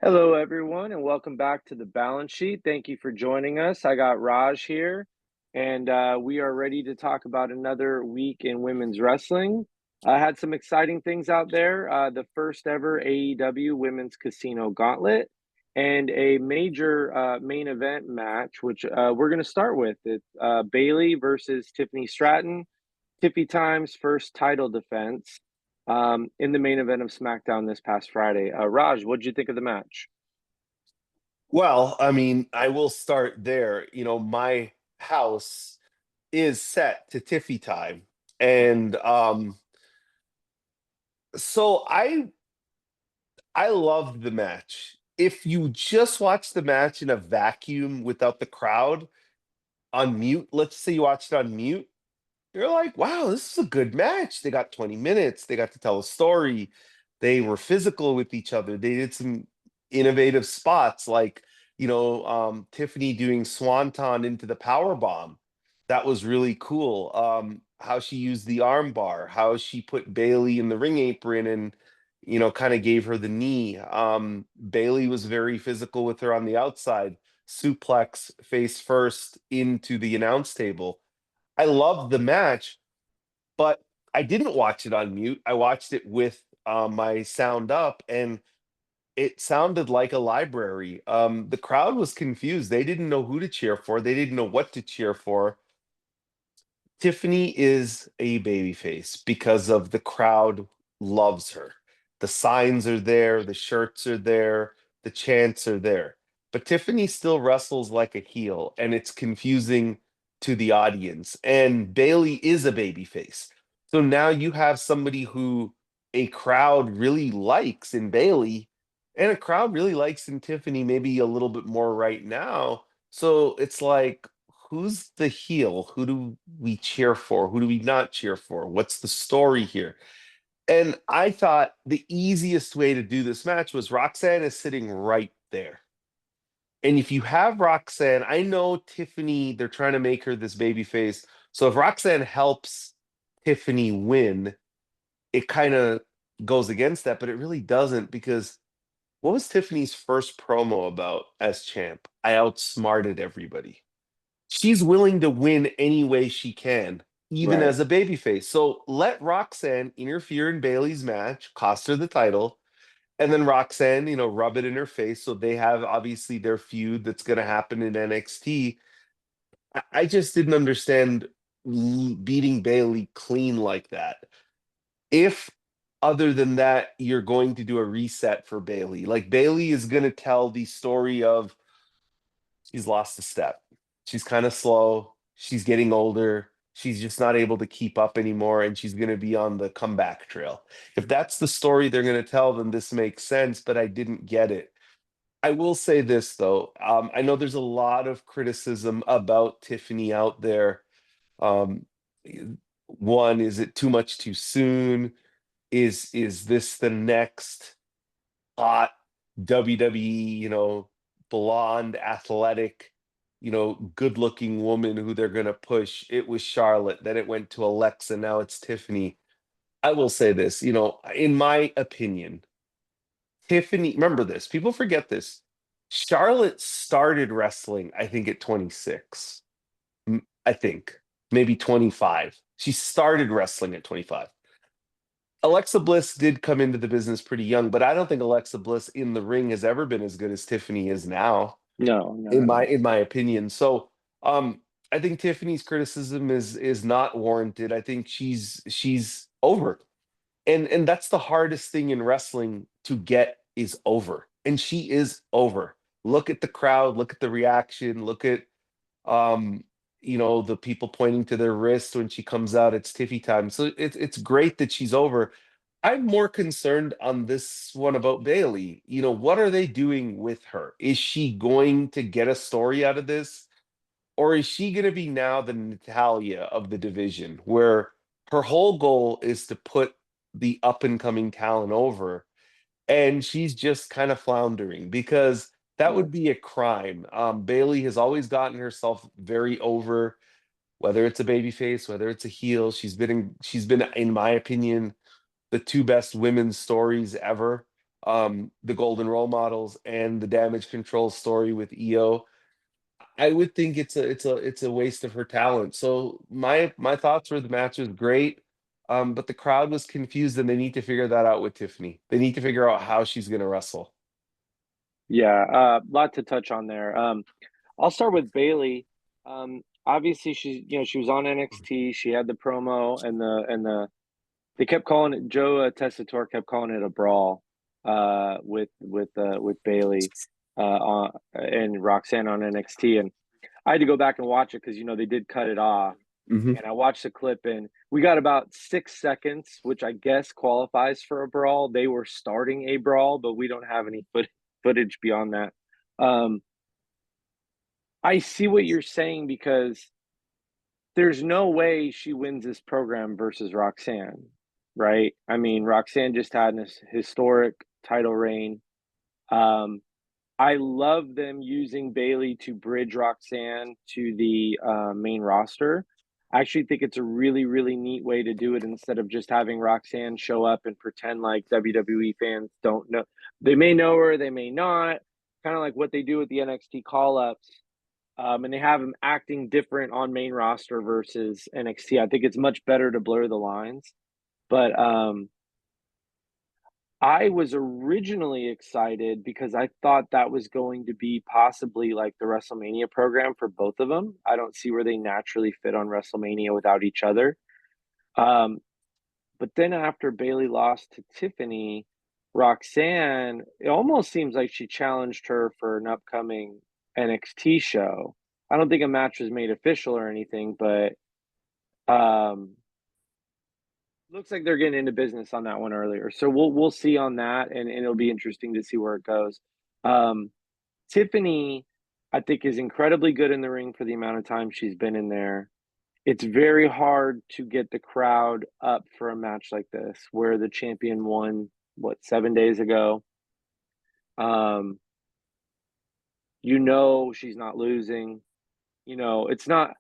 Hello, everyone, and welcome back to the Balance Sheet. Thank you for joining us. I got Raj here, and we are ready to talk about another week in women's wrestling. I had some exciting things out there. The first ever AEW Women's Casino Gauntlet, and a major main event match, which we're going to start with. It's Bayley versus Tiffany Stratton. Tiffy Time's first title defense in the main event of SmackDown this past Friday. Raj, what did you think of the match? Well, I mean, I will start there. My house is set to Tiffy time. And so I loved the match. If you just watch the match in a vacuum without the crowd on mute, let's say you watched it on mute, you're like, wow, this is a good match. They got 20 minutes, they got to tell a story, they were physical with each other, they did some innovative spots like Tiffany doing swanton into the power bomb. That was really cool. How she used the arm bar, how she put Bailey in the ring apron and kind of gave her the knee. Bailey was very physical with her on the outside, suplex face first into the announce table. I loved the match, but I didn't watch it on mute. I watched it with my sound up, and it sounded like a library. The crowd was confused. They didn't know who to cheer for. They didn't know what to cheer for. Tiffany is a babyface because of the crowd loves her. The signs are there, the shirts are there, the chants are there. But Tiffany still wrestles like a heel, and it's confusing to the audience. And Bailey is a babyface. So now you have somebody who a crowd really likes in Bailey, and a crowd really likes in Tiffany, maybe a little bit more right now. So it's like, who's the heel? Who do we cheer for? Who do we not cheer for? What's the story here? And I thought the easiest way to do this match was Roxanne is sitting right there. And if you have Roxanne, I know Tiffany, they're trying to make her this baby face. So if Roxanne helps Tiffany win, it kind of goes against that, but it really doesn't because what was Tiffany's first promo about as champ? I outsmarted everybody. She's willing to win any way she can, even Right. as a babyface. So let Roxanne interfere in Bailey's match, cost her the title, and then Roxanne, rub it in her face. So they have obviously their feud that's going to happen in NXT. I just didn't understand beating Bailey clean like that. If other than that, you're going to do a reset for Bailey, like Bailey is going to tell the story of she's lost a step. She's kind of slow. She's getting older. She's just not able to keep up anymore, and she's going to be on the comeback trail. If that's the story they're going to tell, then this makes sense, but I didn't get it. I will say this, though. I know there's a lot of criticism about Tiffany out there. Um, One, is it too much too soon? Is this the next hot WWE, blonde, athletic, good looking woman who they're going to push? It was Charlotte, then it went to Alexa, now it's Tiffany. I will say this, in my opinion, Tiffany, remember this, people forget this. Charlotte started wrestling, I think, at 26. I think maybe 25. She started wrestling at 25. Alexa Bliss did come into the business pretty young, but I don't think Alexa Bliss in the ring has ever been as good as Tiffany is now, No, not in at my all. in my opinion. So I think Tiffany's criticism is not warranted. I think she's over. And that's the hardest thing in wrestling to get is over. And she is over. Look at the crowd, look at the reaction, look at um the people pointing to their wrist when she comes out. It's Tiffy time. So it's great that she's over. I'm more concerned on this one about Bailey. What are they doing with her? Is she going to get a story out of this? Or is she going to be now the Natalia of the division, where her whole goal is to put the up and coming talent over, and she's just kind of floundering because that Right. would be a crime. Bailey has always gotten herself very over, whether it's a baby face, whether it's a heel. She's been, in my opinion, the two best women's stories ever. the Golden Role Models and the Damage Control story with Io, I would think it's a waste of her talent. So my thoughts were the match was great, but the crowd was confused, and they need to figure that out with Tiffany. They need to figure out how she's going to wrestle. Yeah, lot to touch on there. I'll start with Bailey. Obviously she was on NXT. She had the promo and they kept calling it Joe Tessitore kept calling it a brawl with Bailey and Roxanne on NXT, and I had to go back and watch it because they did cut it off. Hmm. And I watched the clip, and we got about 6 seconds, which I guess qualifies for a brawl. They were starting a brawl, but we don't have any footage beyond that. Um, I see what you're saying because there's no way she wins this program versus Roxanne, right? I mean, Roxanne just had this historic title reign. Um, I love them using Bailey to bridge Roxanne to the main roster. I actually think it's a really, really neat way to do it instead of just having Roxanne show up and pretend like WWE fans don't know. They may know her, they may not. Kind of like what they do with the NXT call ups. And they have them acting different on main roster versus NXT. I think it's much better to blur the lines. But I was originally excited because I thought that was going to be possibly like the WrestleMania program for both of them. I don't see where they naturally fit on WrestleMania without each other. Um, but then after Bailey lost to Tiffany, Roxanne, it almost seems like she challenged her for an upcoming NXT show. I don't think a match was made official or anything, but um, looks like they're getting into business on that one earlier. So we'll see on that, and it'll be interesting to see where it goes. Um, Tiffany, I think, is incredibly good in the ring for the amount of time she's been in there. It's very hard to get the crowd up for a match like this, where the champion won, what, 7 days ago. Um, she's not losing. It's not.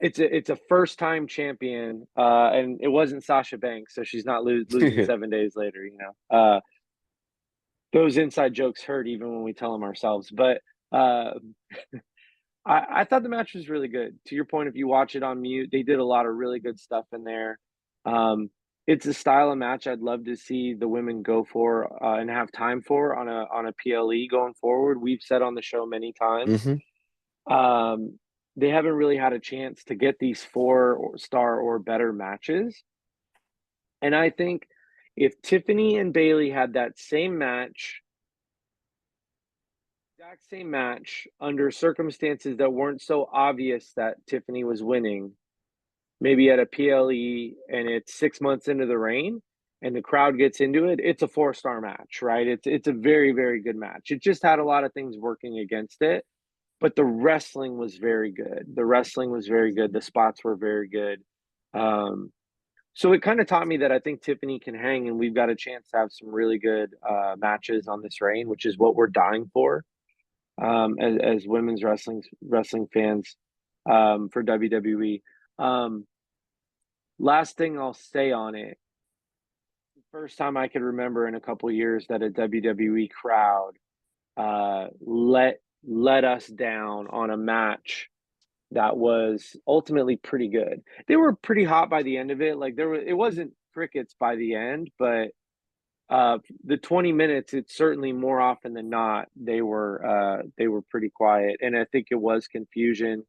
It's a first time champion, and it wasn't Sasha Banks, so she's not losing 7 days later. Those inside jokes hurt even when we tell them ourselves. But uh, I thought the match was really good. To your point, if you watch it on mute, they did a lot of really good stuff in there. Um, it's a style of match I'd love to see the women go for and have time for on a PLE going forward. We've said on the show many times. Hmm. Um, they haven't really had a chance to get these 4-star or better matches. And I think if Tiffany and Bailey had that exact same match under circumstances that weren't so obvious that Tiffany was winning, maybe at a PLE and it's 6 months into the reign and the crowd gets into it, it's a 4-star match, right? It's a very, very good match. It just had a lot of things working against it, but the wrestling was very good. The wrestling was very good. The spots were very good. Um, so it kind of taught me that I think Tiffany can hang, and we've got a chance to have some really good matches on this reign, which is what we're dying for as women's wrestling fans for WWE. Um, Last thing I'll say on it: first time I could remember in a couple years that a WWE crowd let us down on a match that was ultimately pretty good. They were pretty hot by the end of it. Like it wasn't crickets by the end, but the 20 minutes, it's certainly more often than not they were pretty quiet, and I think it was confusion.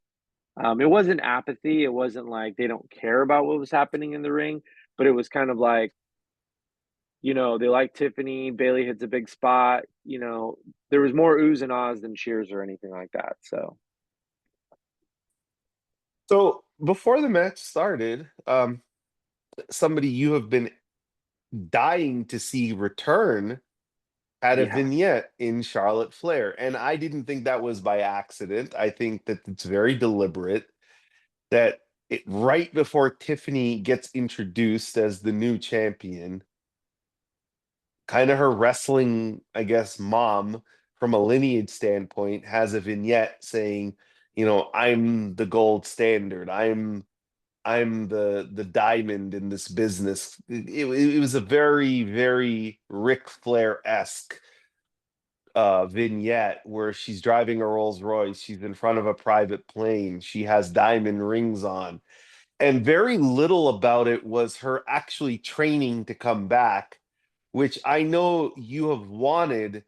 It wasn't apathy. It wasn't like they don't care about what was happening in the ring, but it was kind of like, they like Tiffany. Bailey hits a big spot. There was more oohs and ahs than cheers or anything like that. So So before the match started, somebody you have been dying to see return had a yeah, vignette in Charlotte Flair. And I didn't think that was by accident. I think that it's very deliberate that right before Tiffany gets introduced as the new champion, kind of her wrestling, I guess, mom from a lineage standpoint has a vignette saying, I'm the gold standard. I'm the diamond in this business. It was a very, very Ric Flair-esque vignette where she's driving a Rolls Royce, she's in front of a private plane, she has diamond rings on, and very little about it was her actually training to come back, which I know you have wanted.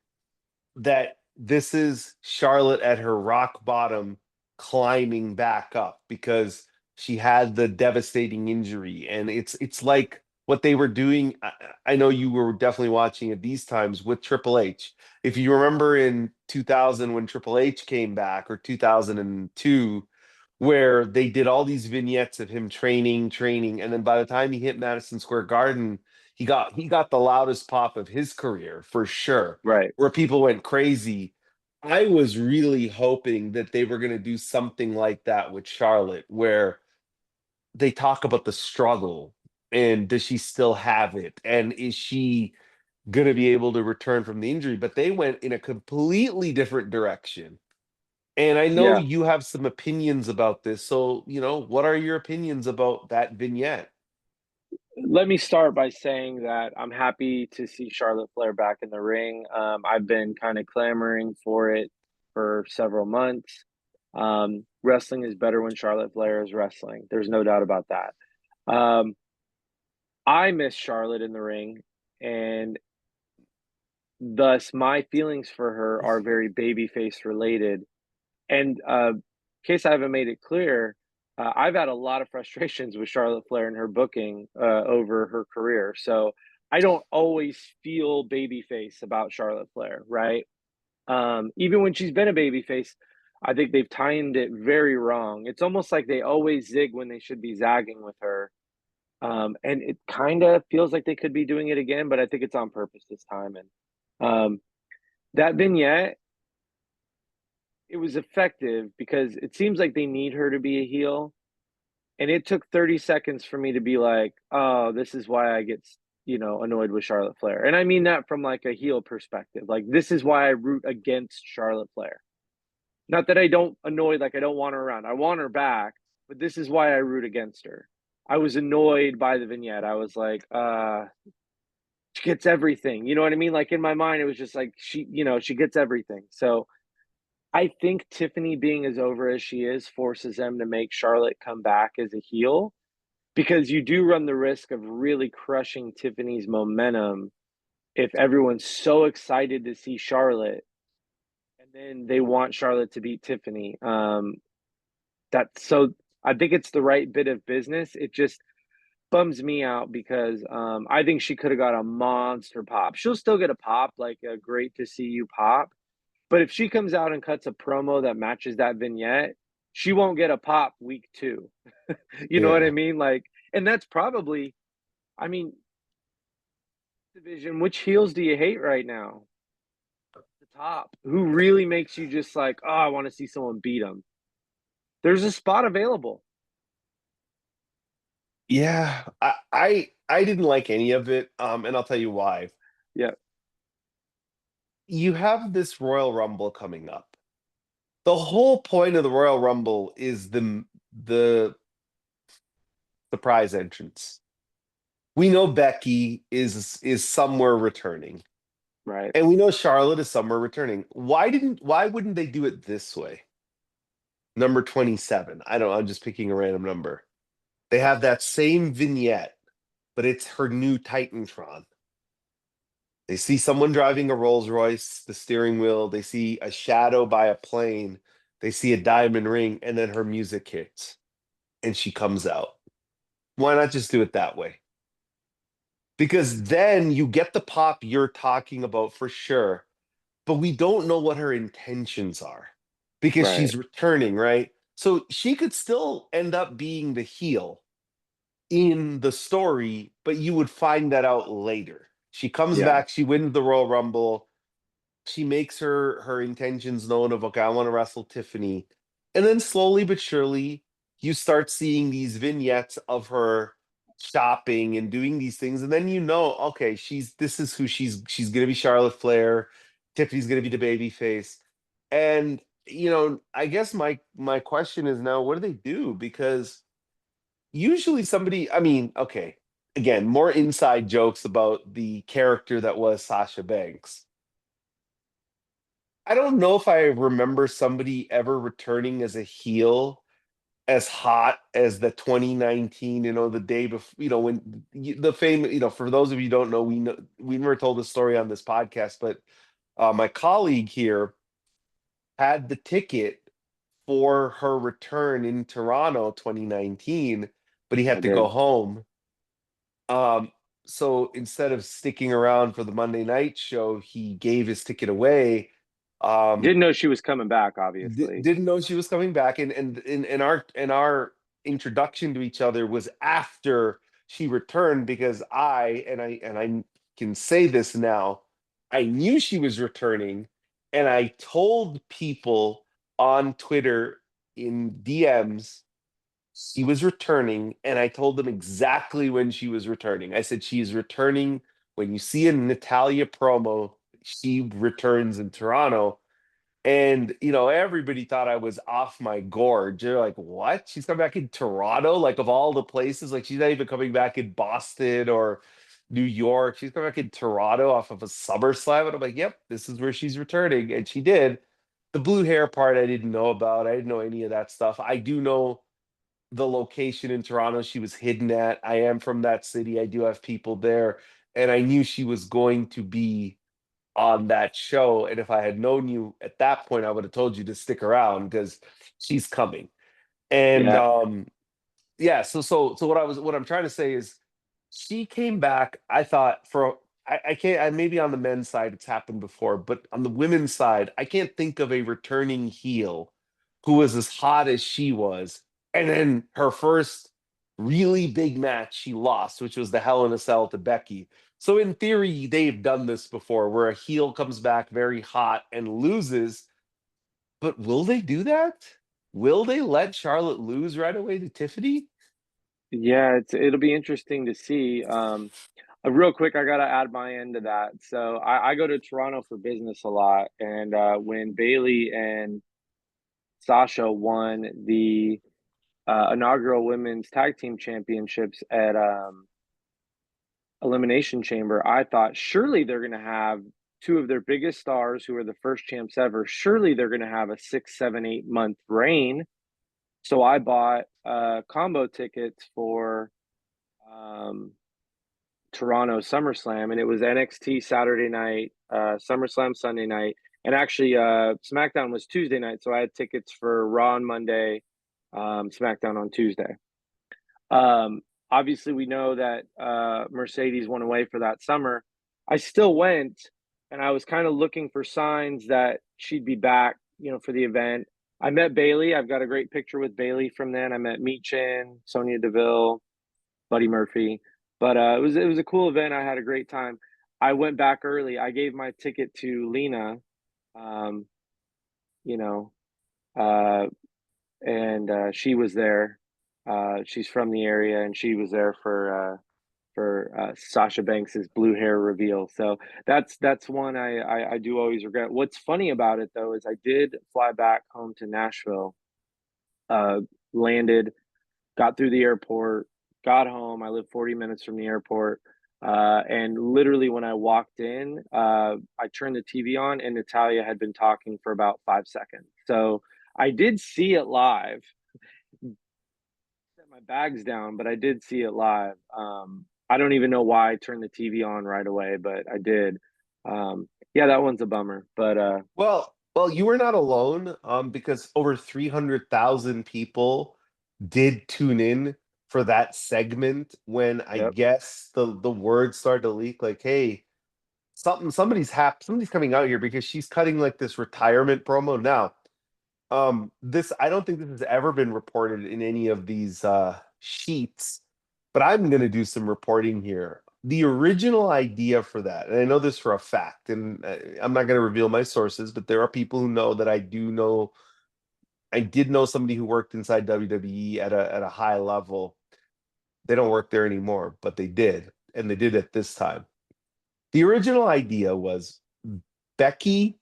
That this is Charlotte at her rock bottom climbing back up because she had the devastating injury, and it's like what they were doing. I know you were definitely watching at these times with Triple H. If you remember in 2000 when Triple H came back, or 2002, where they did all these vignettes of him training, and then by the time he hit Madison Square Garden, he got the loudest pop of his career for sure, Right. where people went crazy. I was really hoping that they were going to do something like that with Charlotte, where they talk about the struggle, and does she still have it? And is she going to be able to return from the injury? But they went in a completely different direction. And I know Yeah. you have some opinions about this. So, what are your opinions about that vignette? Let me start by saying that I'm happy to see Charlotte Flair back in the ring. I've been kind of clamoring for it for several months. Wrestling is better when Charlotte Flair is wrestling. There's no doubt about that. Um, I miss Charlotte in the ring, and thus my feelings for her are very babyface related. And in case I haven't made it clear, I've had a lot of frustrations with Charlotte Flair and her booking over her career. So I don't always feel babyface about Charlotte Flair, right? Even when she's been a babyface, I think they've timed it very wrong. It's almost like they always zig when they should be zagging with her. And it kind of feels like they could be doing it again, but I think it's on purpose this time. And um, that vignette, it was effective because it seems like they need her to be a heel. And it took 30 seconds for me to be like, oh, this is why I get, annoyed with Charlotte Flair. And I mean that from like a heel perspective. Like, this is why I root against Charlotte Flair. Not that I don't annoyed, like I don't want her around. I want her back, but this is why I root against her. I was annoyed by the vignette. I was like, she gets everything. You know what I mean? Like in my mind, it was just like she gets everything. So I think Tiffany being as over as she is forces them to make Charlotte come back as a heel, because you do run the risk of really crushing Tiffany's momentum if everyone's so excited to see Charlotte and then they want Charlotte to beat Tiffany. That's so I think it's the right bit of business. It just bums me out because I think she could have got a monster pop. She'll still get a pop, like a great to see you pop. But if she comes out and cuts a promo that matches that vignette, she won't get a pop week 2. You know what I Yeah. mean? Like, and that's probably, I mean, division, which heels do you hate right now? The top. Who really makes you just like, oh, I want to see someone beat them? There's a spot available. Yeah, I didn't like any of it, and I'll tell you why. Yeah, You have this Royal Rumble coming up. The whole point of the Royal Rumble is the surprise entrance. We know Becky is somewhere returning, right. and we know Charlotte is somewhere returning. Why wouldn't they do it this way? Number 27. I'm just picking a random number. They have that same vignette, but it's her new Titantron. They see someone driving a Rolls Royce, the steering wheel. They see a shadow by a plane. They see a diamond ring, and then her music hits and she comes out. Why not just do it that way? Because then you get the pop you're talking about for sure, but we don't know what her intentions are because Right. she's returning, right? So she could still end up being the heel in the story, but you would find that out later. She comes Yeah. back, she wins the Royal Rumble, she makes her intentions known of, okay, I want to wrestle Tiffany. And then slowly but surely you start seeing these vignettes of her shopping and doing these things, and then okay, this is who she's gonna be. Charlotte Flair, Tiffany's gonna be the baby face. And I guess my question is now, what do they do? Because usually somebody, I mean, okay, again, more inside jokes about the character that was Sasha Banks. I don't know if I remember somebody ever returning as a heel as hot as the 2019, the day before, when the fame, for those of you who don't know, we never told the story on this podcast, but my colleague here had the ticket for her return in Toronto 2019, but he I had to go did. home. Um, so instead of sticking around for the Monday night show, he gave his ticket away. Um, Didn't know she was coming back, obviously. didn't know she was coming back, and our introduction to each other was after she returned because I can say this now. I knew she was returning, and I told people on Twitter in DMs she was returning, and I told them exactly when she was returning. I said she is returning when you see a Natalia promo. She returns in Toronto, and everybody thought I was off my gorge. They're like, "What? She's coming back in Toronto? Like of all the places, like she's not even coming back in Boston or New York. She's coming back in Toronto off of a SummerSlam." And I'm like, "Yep, this is where she's returning," and she did. The blue hair part I didn't know about. I didn't know any of that stuff. I do know the location in Toronto she was hidden at. I am from that city. I do have people there, and I knew she was going to be on that show. And if I had known you at that point, I would have told you to stick around because she's coming. And Yeah. yeah, so what I'm trying to say is she came back. I thought for I can't I maybe on the men's side it's happened before, but on the women's side, I can't think of a returning heel who was as hot as she was. And then her first really big match she lost, which was the Hell in a Cell to Becky. So in theory, they've done this before where a heel comes back very hot and loses. But will they do that? Will they let Charlotte lose right away to Tiffany? Yeah, it'll be interesting to see. Real quick, I gotta add my end to that. So I go to Toronto for business a lot, and when Bailey and Sasha won the inaugural women's tag team championships at Elimination Chamber, I thought surely they're gonna have two of their biggest stars who are the first champs ever. Surely they're gonna have a 6, 7, 8 month reign. So I bought combo tickets for um, Toronto SummerSlam, and it was NXT Saturday night, SummerSlam Sunday night, and actually SmackDown was Tuesday night. So I had tickets for Raw on Monday, SmackDown on Tuesday. Um, Obviously, we know that Mercedes went away for that summer. I still went, and I was kind of looking for signs that she'd be back, for the event. I met Bailey. I've got a great picture with Bailey from then. I met Meechin, Sonya Deville, Buddy Murphy. But it was a cool event. I had a great time. I went back early. I gave my ticket to Lena, um, you know, uh, and she was there. She's from the area, and she was there for Sasha Banks's blue hair reveal. So that's one I do always regret. What's funny about it though is I did fly back home to Nashville, uh, landed, got through the airport, got home. I live 40 minutes from the airport. And literally, when I walked in, I turned the TV on, and Natalia had been talking for about 5 seconds. So I did see it live. Set my bags down, but I did see it live. I don't even know why I turned the TV on right away, but I did. Yeah, that one's a bummer. But Well, you were not alone, because over 300,000 people did tune in for that segment when I yep, guess the word started to leak like, hey, somebody's coming out here because she's cutting like this retirement promo now. This I don't think this has ever been reported in any of these sheets, but I'm going to do some reporting here. The original idea for that, and I know this for a fact, and I'm not going to reveal my sources, but there are people who know that I do know. I did know somebody who worked inside WWE at a high level. They don't work there anymore, but they did, and they did at this time. The original idea was Becky,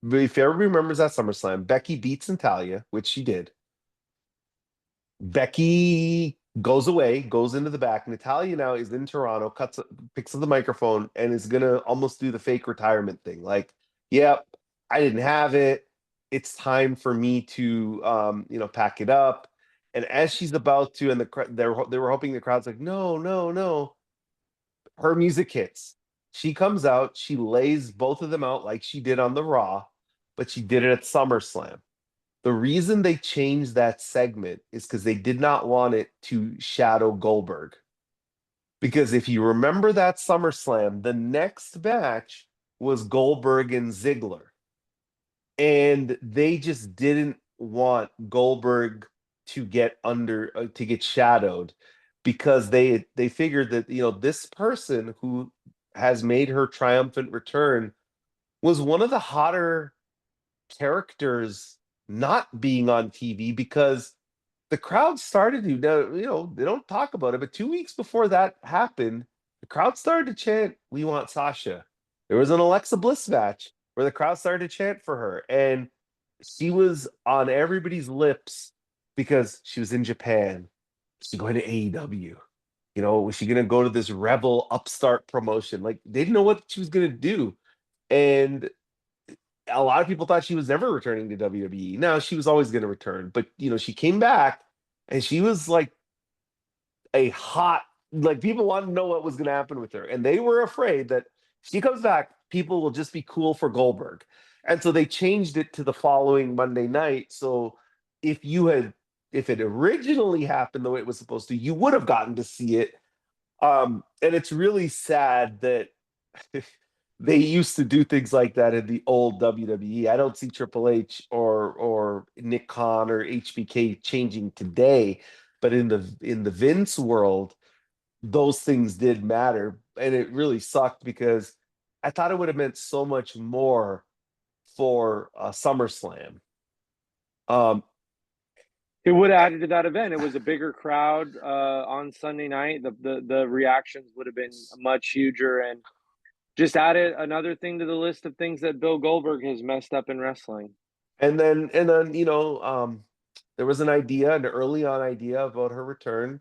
if everybody remembers that SummerSlam, Becky beats Natalia, which she did. Becky goes away, goes into the back. Natalia now is in Toronto, picks up the microphone, and is gonna almost do the fake retirement thing. Like, yep, I didn't have it. It's time for me to, pack it up. And as she's about to, and they were hoping the crowd's like, no, no, no. Her music hits. She comes out. She lays both of them out like she did on the Raw, but she did it at SummerSlam. The reason they changed that segment is because they did not want it to shadow Goldberg. Because if you remember that SummerSlam, the next match was Goldberg and Ziggler. And they just didn't want Goldberg to get shadowed because they figured that this person who has made her triumphant return was one of the hotter characters not being on TV because the crowd started to, they don't talk about it, but 2 weeks before that happened, the crowd started to chant, "We want Sasha." There was an Alexa Bliss match where the crowd started to chant for her, and she was on everybody's lips because she was in Japan. She's going to AEW. Was she going to go to this rebel upstart promotion? Like, they didn't know what she was going to do. And a lot of people thought she was never returning to WWE. No, she was always going to return, but she came back and she was like a hot, like people wanted to know what was going to happen with her, and they were afraid that she comes back, people will just be cool for Goldberg, and so they changed it to the following Monday night. So if you had, if it originally happened the way it was supposed to, you would have gotten to see it. And it's really sad that they used to do things like that in the old WWE. I don't see Triple H or Nick Khan or HBK changing today, but in the Vince world, those things did matter, and it really sucked because I thought it would have meant so much more for SummerSlam. Um, It would have added to that event. It was a bigger crowd on Sunday night. The reactions would have been much huger, and just added another thing to the list of things that Bill Goldberg has messed up in wrestling. and then there was an early on idea about her return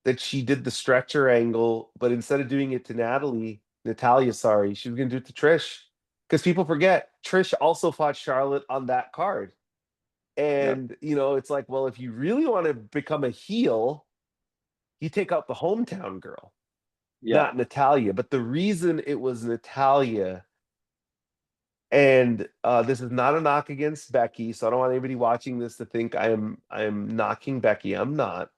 that she did the stretcher angle, but instead of doing it to Natalia, sorry, she was going to do it to Trish. Because people forget, Trish also fought Charlotte on that card. Yep. And, it's like, well, if you really want to become a heel, you take out the hometown girl, Yeah. not Natalia. But the reason it was Natalia, and this is not a knock against Becky, so I don't want anybody watching this to think I am knocking Becky. I'm not.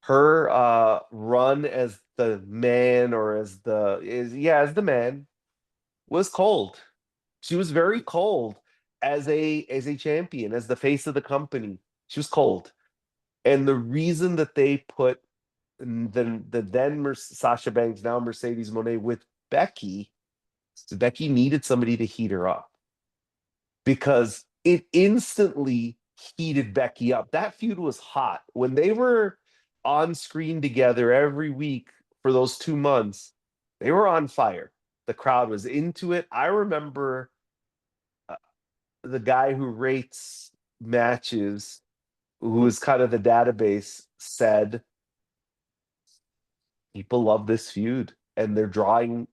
Her run as the man, or as the man, was cold. She was very cold as a champion, as the face of the company. She was cold. And the reason that they put the then Sasha Banks, now Mercedes Moné, with Becky, so Becky needed somebody to heat her up because it instantly heated Becky up. That feud was hot. When they were on screen together every week for those 2 months, they were on fire. The crowd was into it. I remember the guy who rates matches, who is kind of the database, said people love this feud and they're drawing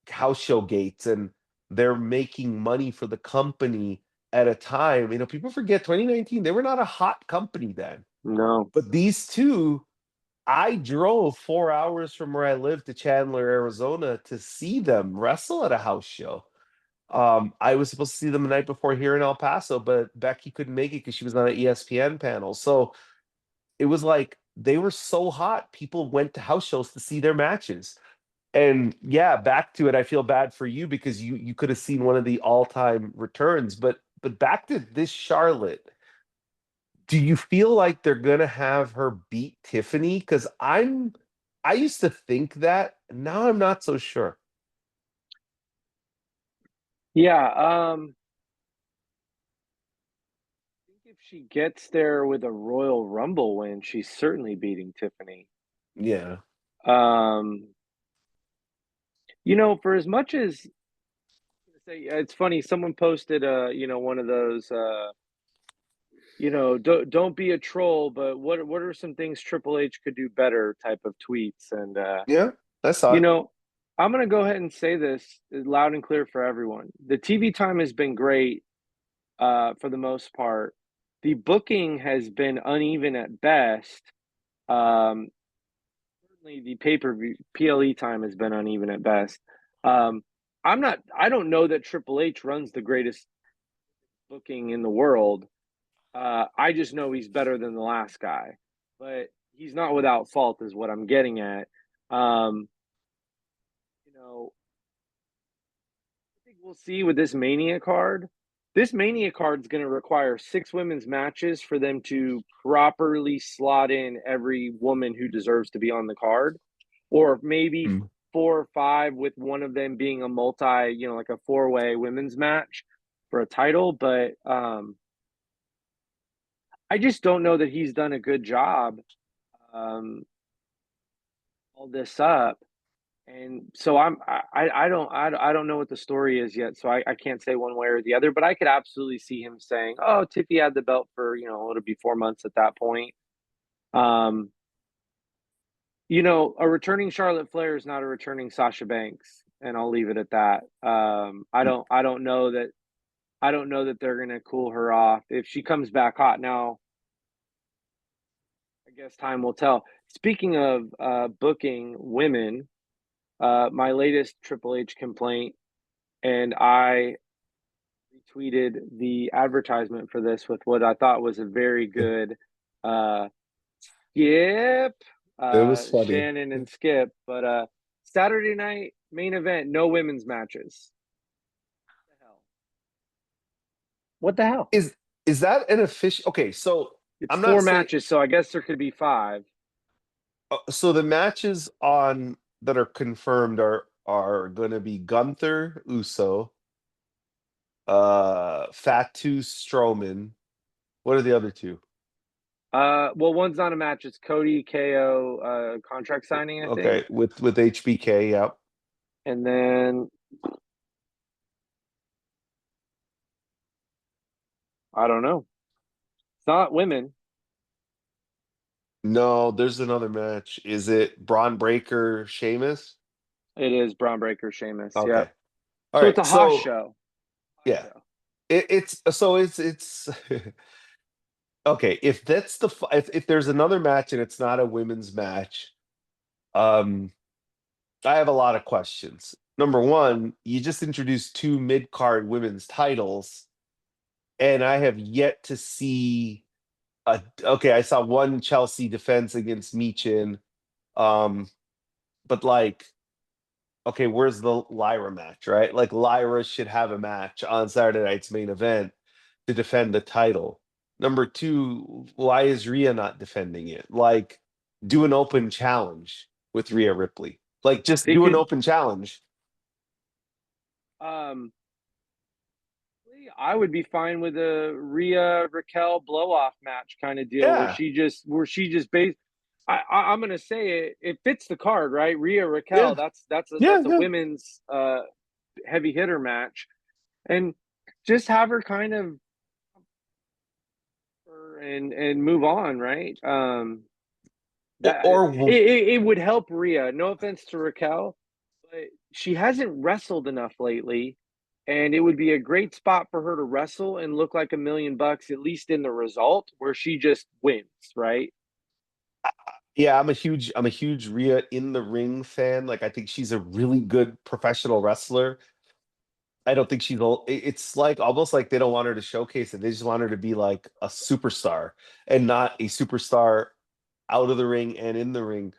house show gates and they're making money for the company at a time. People forget 2019, they were not a hot company then. No. But these two, I drove 4 hours from where I live to Chandler, Arizona to see them wrestle at a house show. I was supposed to see them the night before here in El Paso, but Becky couldn't make it because she was on an ESPN panel. So it was like they were so hot, people went to house shows to see their matches. And yeah, back to it, I feel bad for you because you could have seen one of the all-time returns, but back to this Charlotte, do you feel like they're gonna have her beat Tiffany? Because I used to think that, now I'm not so sure. Yeah. I think if she gets there with a Royal Rumble win, she's certainly beating Tiffany. Yeah. Um, for as much as say, it's funny, someone posted one of those don't be a troll, but what are some things Triple H could do better type of tweets. And Yeah, I saw you it. know, I'm gonna go ahead and say this loud and clear for everyone. The TV time has been great for the most part. The booking has been uneven at best. Um, Certainly the pay-per-view PLE time has been uneven at best. Um, I don't know that Triple H runs the greatest booking in the world. I just know he's better than the last guy, but he's not without fault, is what I'm getting at. Um, you know, I think we'll see with this Mania card. This Mania card is going to require 6 women's matches for them to properly slot in every woman who deserves to be on the card, or maybe Mm. 4 or 5 with one of them being a multi, like a 4-way women's match for a title. But I just don't know that he's done a good job um, all this up. And so I don't know what the story is yet, so I can't say one way or the other. But I could absolutely see him saying, "Oh, Tiffy had the belt for it'll be 4 months at that point." Um, a returning Charlotte Flair is not a returning Sasha Banks, and I'll leave it at that. I don't know that they're gonna cool her off if she comes back hot. Now, I guess time will tell. Speaking of booking women, my latest Triple H complaint, and I retweeted the advertisement for this with what I thought was a very good uh, Skip, It was funny. Shannon and Skip. But Saturday night main event, no women's matches. What the hell? Is that an official? Okay, so It's I'm four not saying matches, so I guess there could be 5. so the matches on that are confirmed are going to be Gunther Uso, Fatu Strowman. What are the other two? Well, one's not a match. It's Cody KO contract signing, I think, Okay, with HBK, yeah. and then I don't know. It's not women. No, there's another match. Is it Braun Breaker, Sheamus? It is Braun Breaker, Sheamus. Yep. Okay. All So it's right. a Haas So show. Haas yeah, show. it's okay. If that's if there's another match and it's not a women's match, um, I have a lot of questions. Number one, you just introduced 2 mid-card women's titles, and I have yet to see okay, I saw one Chelsea defense against Michin. But like, okay, where's the Lyra match, right? Like Lyra should have a match on Saturday night's main event to defend the title. Number two, why is Rhea not defending it? Like, do an open challenge with Rhea Ripley. Like, just They do an could. open challenge. Um, I would be fine with a Rhea Raquel blow off match kind of deal Yeah, where she just based. I'm gonna say it. It fits the card, right? Rhea Raquel. yeah, yeah, That's a yeah. women's heavy hitter match, and just have her kind of and move on, right? Or, That or it would help Rhea. No offense to Raquel, but she hasn't wrestled enough lately, and it would be a great spot for her to wrestle and look like $1 million, at least in the result, where she just wins, right? yeah, I'm a huge Rhea in the ring fan. Like, I think she's a really good professional wrestler. I don't think she's it's like almost like they don't want her to showcase it. They just want her to be like a superstar and not a superstar out of the ring and in the ring.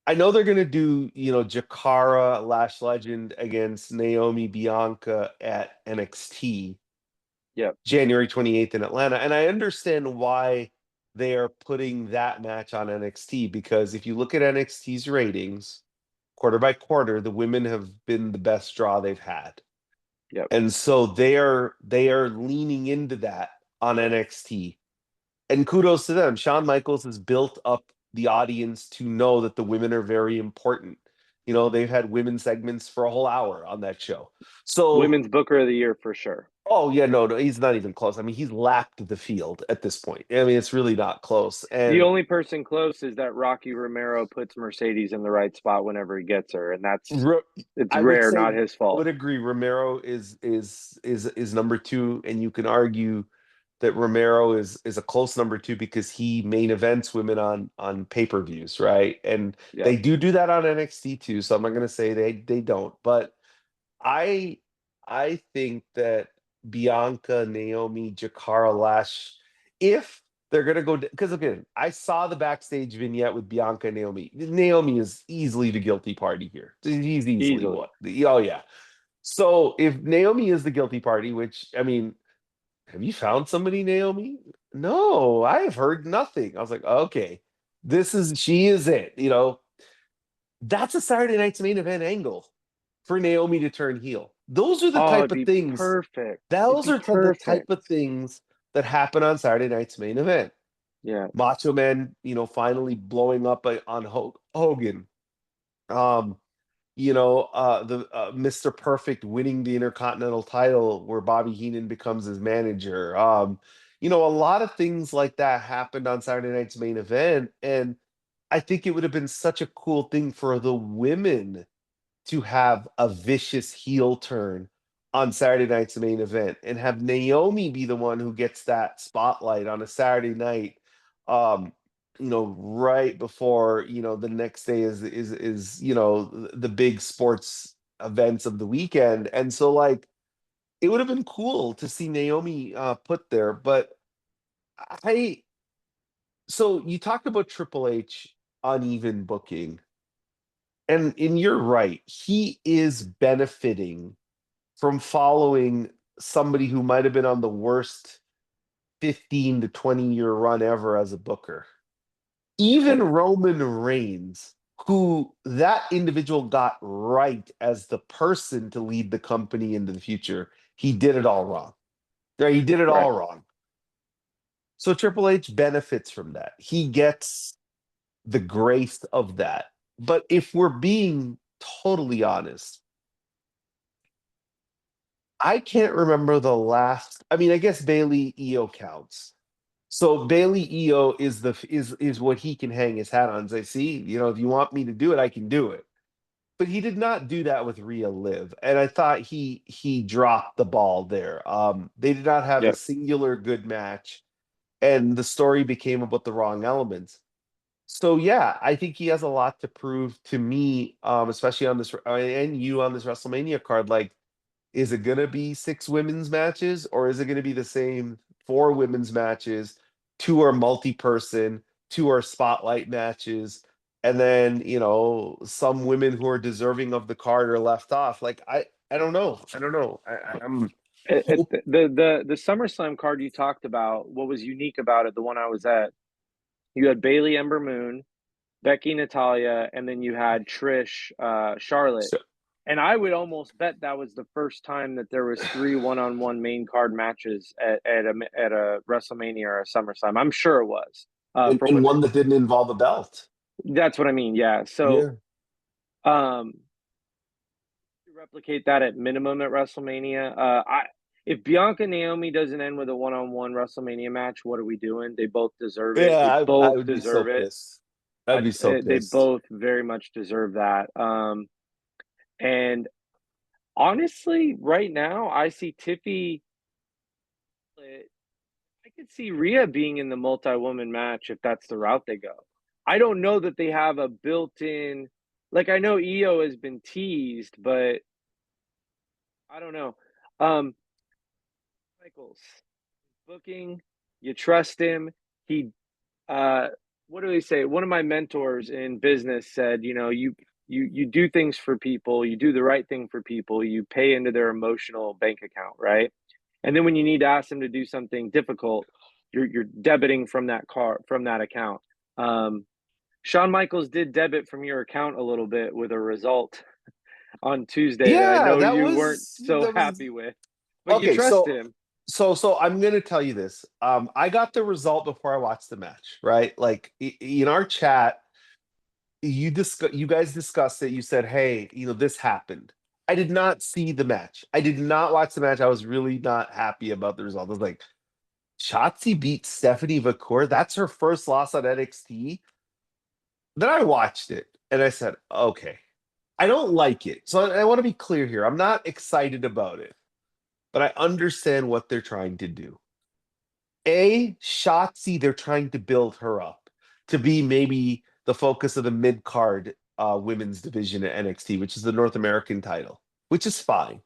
I know they're gonna do, Jakara Lash Legend against Naomi Bianca at NXT Yep. January 28th in Atlanta. And I understand why they are putting that match on NXT because if you look at NXT's ratings, quarter by quarter, the women have been the best draw they've had. Yep. And so they are leaning into that on NXT. And kudos to them. Shawn Michaels has built up the audience to know that the women are very important. They've had women segments for a whole hour on that show. So Women's Booker of the Year for sure. Oh yeah, no, he's not even close. I mean, he's lapped the field at this point. I mean, it's really not close. The And only person close is that Rocky Romero puts Mercedes in the right spot whenever he gets her, and Ro- it's I would rare, say not his I would fault. agree. Romero is number two, and you can argue that Romero is a close number two because he main events women on pay-per-views, right? And they Yep, do that on NXT too. So I'm not going to say they don't, but I I think that Bianca, Naomi, Jakara Lash, if they're gonna go, because again, I saw the backstage vignette with Bianca and Naomi. Naomi is easily the guilty party here. He's easily easily. what? Oh yeah. So if Naomi is the guilty party, which I mean, have you found somebody, Naomi? No, I have heard nothing. I was like, okay, she is it. That's a Saturday night's main event angle for Naomi to turn heel. Those are the Oh, type it'd of be things. perfect. It'd Those be are the type perfect. of things that happen on Saturday night's main event. Yeah. Macho Man, finally blowing up on Hogan. Um, the Mr. Perfect winning the Intercontinental title where Bobby Heenan becomes his manager. A lot of things like that happened on Saturday night's main event, and I think it would have been such a cool thing for the women to have a vicious heel turn on Saturday night's main event and have Naomi be the one who gets that spotlight on a Saturday night, right before, the next day is the big sports events of the weekend. And so like it would have been cool to see Naomi put there, but I so you talked about Triple H uneven booking. And you're right. He is benefiting from following somebody who might have been on the worst 15 to 20-year run ever as a booker. Even Roman Reigns, who that individual got right as the person to lead the company into the future, he did it all wrong. Right? He did it Right. all wrong. So Triple H benefits from that. He gets the grace of that. But if we're being totally honest, I can't remember the last. I mean, I guess Bailey EO counts. So Bailey EO is what he can hang his hat on. Say, see, if you want me to do it, I can do it. But he did not do that with Rhea Liv, and I thought he dropped the ball there. They did not have a Yep. singular good match, and the story became about the wrong elements. So yeah, I think he has a lot to prove to me, especially on this and you on this WrestleMania card. Like, is it going to be six women's matches or is it going to be the same four women's matches? Two are multi-person, two are spotlight matches, and then, some women who are deserving of the card are left off. Like I don't know. I don't know. I'm hope The SummerSlam card you talked about, what was unique about it, the one I was at, you had Bailey, Ember Moon, Becky, Natalia, and then you had Trish, Charlotte. so, And I would almost bet that was the first time that there was three one-on-one main card matches at a WrestleMania or a SummerSlam. I'm sure it was for and women. one that didn't involve a belt. That's what I mean. Yeah. So Yeah. um, replicate that at minimum at WrestleMania. I if Bianca Naomi doesn't end with a one-on-one WrestleMania match, what are we doing? They both deserve it. They Yeah, I both would be so deserve it. pissed. I'd be so They pissed. both very much deserve that. And honestly, right now, I see Tiffy. I could see Rhea being in the multi-woman match if that's the route they go. I don't know that they have a built-in. Like I know Io has been teased, but I don't know. Michaels booking, you trust him. He uh what do they say? One of my mentors in business said, you do things for people, you do the right thing for people, you pay into their emotional bank account, right? And then when you need to ask them to do something difficult, you're debiting from that account. Shawn Michaels did debit from your account a little bit with a result on Tuesday that I Yeah, know that you weren't was so that was happy with, but you okay. trust So him. so I'm gonna tell you this. I got the result before I watched the match, right? Like in our chat, you guys discussed it. You said, "Hey, this happened." I did not see the match. I did not watch the match. I was really not happy about the result. I was like, Shotzi beat Stephanie McCourt. That's her first loss on NXT. Then I watched it and I said, okay, I don't like it. So I want to be clear here. I'm not excited about it, but I understand what they're trying to do. Shotzi, they're trying to build her up to be maybe the focus of the mid card women's division at NXT, which is the North American title, which is fine.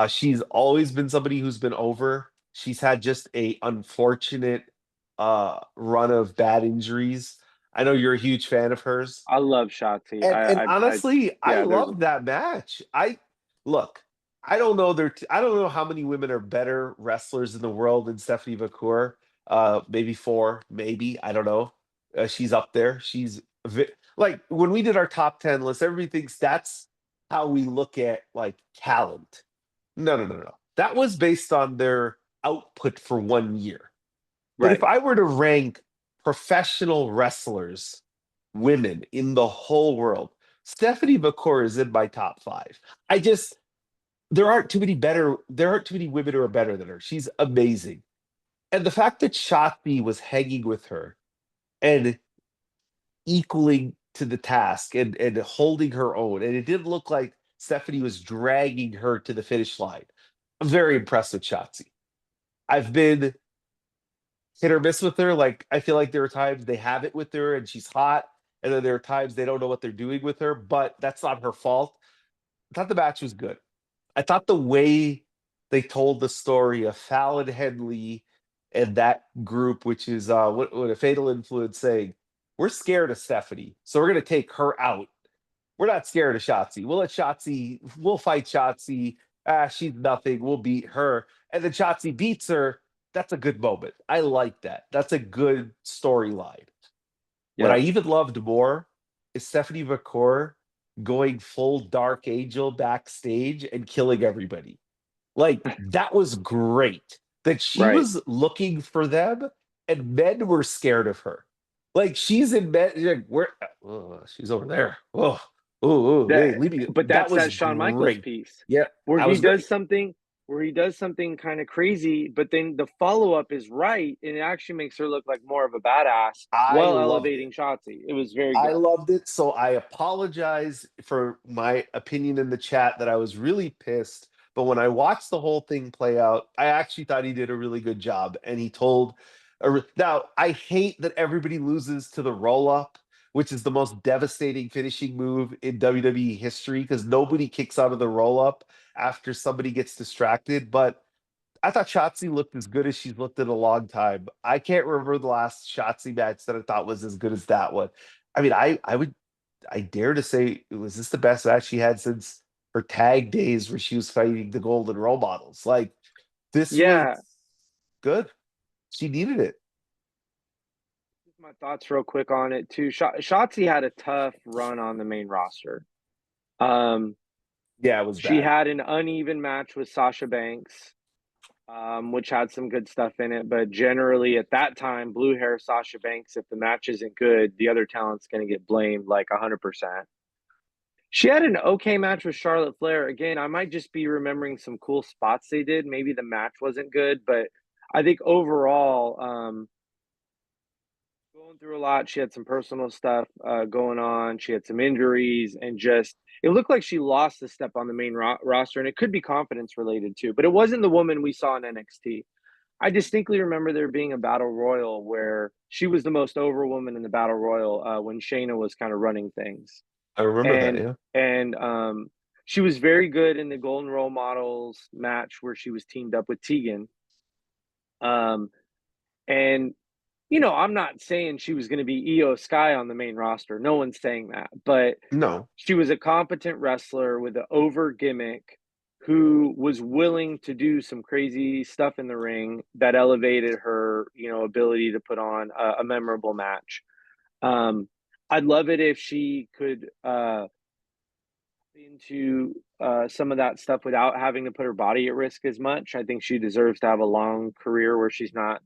She's always been somebody who's been over. She's had just a unfortunate run of bad injuries. I know you're a huge fan of hers. I love Shotzi. And honestly, I Yeah, there's love that match. I look, I don't know I don't know how many women are better wrestlers in the world than Stephanie McCour. Maybe four, maybe, I don't know. She's up there. Like when we did our top 10 list, everybody thinks that's how we look at like talent. No, no, no, no. That was based on their output for 1 year. But if right. I were to rank professional wrestlers, women in the whole world, Stephanie McCour is in my top five. I just there aren't too many women who are better than her. She's amazing. And the fact that Shotzi was hanging with her and equaling to the task and holding her own, and it didn't look like Stephanie was dragging her to the finish line. I'm very impressed with Shotzi. I've been hit or miss with her. Like I feel like there are times they have it with her and she's hot, and then there are times they don't know what they're doing with her. But that's not her fault. I thought the match was good. I thought the way they told the story of Fallon Henley and that group, which is what a Fatal Influence saying, we're scared of Stephanie, so we're gonna take her out. We're not scared of Shotzi. We'll fight Shotzi. She's nothing. We'll beat her. And then Shotzi beats her. That's a good moment. I like that. That's a good storyline. What I Yep. even loved more is Stephanie McCour going full Dark Angel backstage and killing everybody. Like, that was great. That she Right. was looking for them and men were scared of her. Like, she's in bed. Like, where? Oh, she's over there. Hey, That leave me. but That that's was that Shawn Michaels great. piece Yeah, where that he was does great. something kind of crazy, but then the follow-up is right, and it actually makes her look like more of a badass I while loved it. elevating Shotzi. It was very I good. loved it. So I apologize for my opinion in the chat that I was really pissed. But when I watched the whole thing play out, I actually thought he did a really good job. And he told. Now, I hate that everybody loses to the roll up, which is the most devastating finishing move in WWE history because nobody kicks out of the roll up after somebody gets distracted. But I thought Shotzi looked as good as she's looked in a long time. I can't remember the last Shotzi match that I thought was as good as that one. I mean, I dare to say, was this the best match she had since her tag days where she was fighting the Golden Role Models? Like, this was Yeah, good. She needed it. my thoughts real quick on it too. Shotzi had a tough run on the main roster. Um, Yeah, it was she bad. had an uneven match with Sasha Banks, which had some good stuff in it. But generally, at that time, blue hair Sasha Banks, if the match isn't good, the other talent's going to get blamed like 100%. She had an okay match with Charlotte Flair. Again, I might just be remembering some cool spots they did. Maybe the match wasn't good, but I think overall, going through a lot. She had some personal stuff going on. She had some injuries, and just it looked like she lost a step on the main roster, and it could be confidence related too. But it wasn't the woman we saw in NXT. I distinctly remember there being a battle royal where she was the most over woman in the battle royal when Shayna was kind of running things, I remember that. and Yeah. and she was very good in the Golden Role Models match where she was teamed up with Tegan. Um, and I'm not saying she was going to be Io Sky on the main roster. No one's saying that, but No, she was a competent wrestler with an over gimmick who was willing to do some crazy stuff in the ring that elevated her, ability to put on a memorable match. Um, I'd love it if she could into some of that stuff without having to put her body at risk as much. I think she deserves to have a long career where she's not,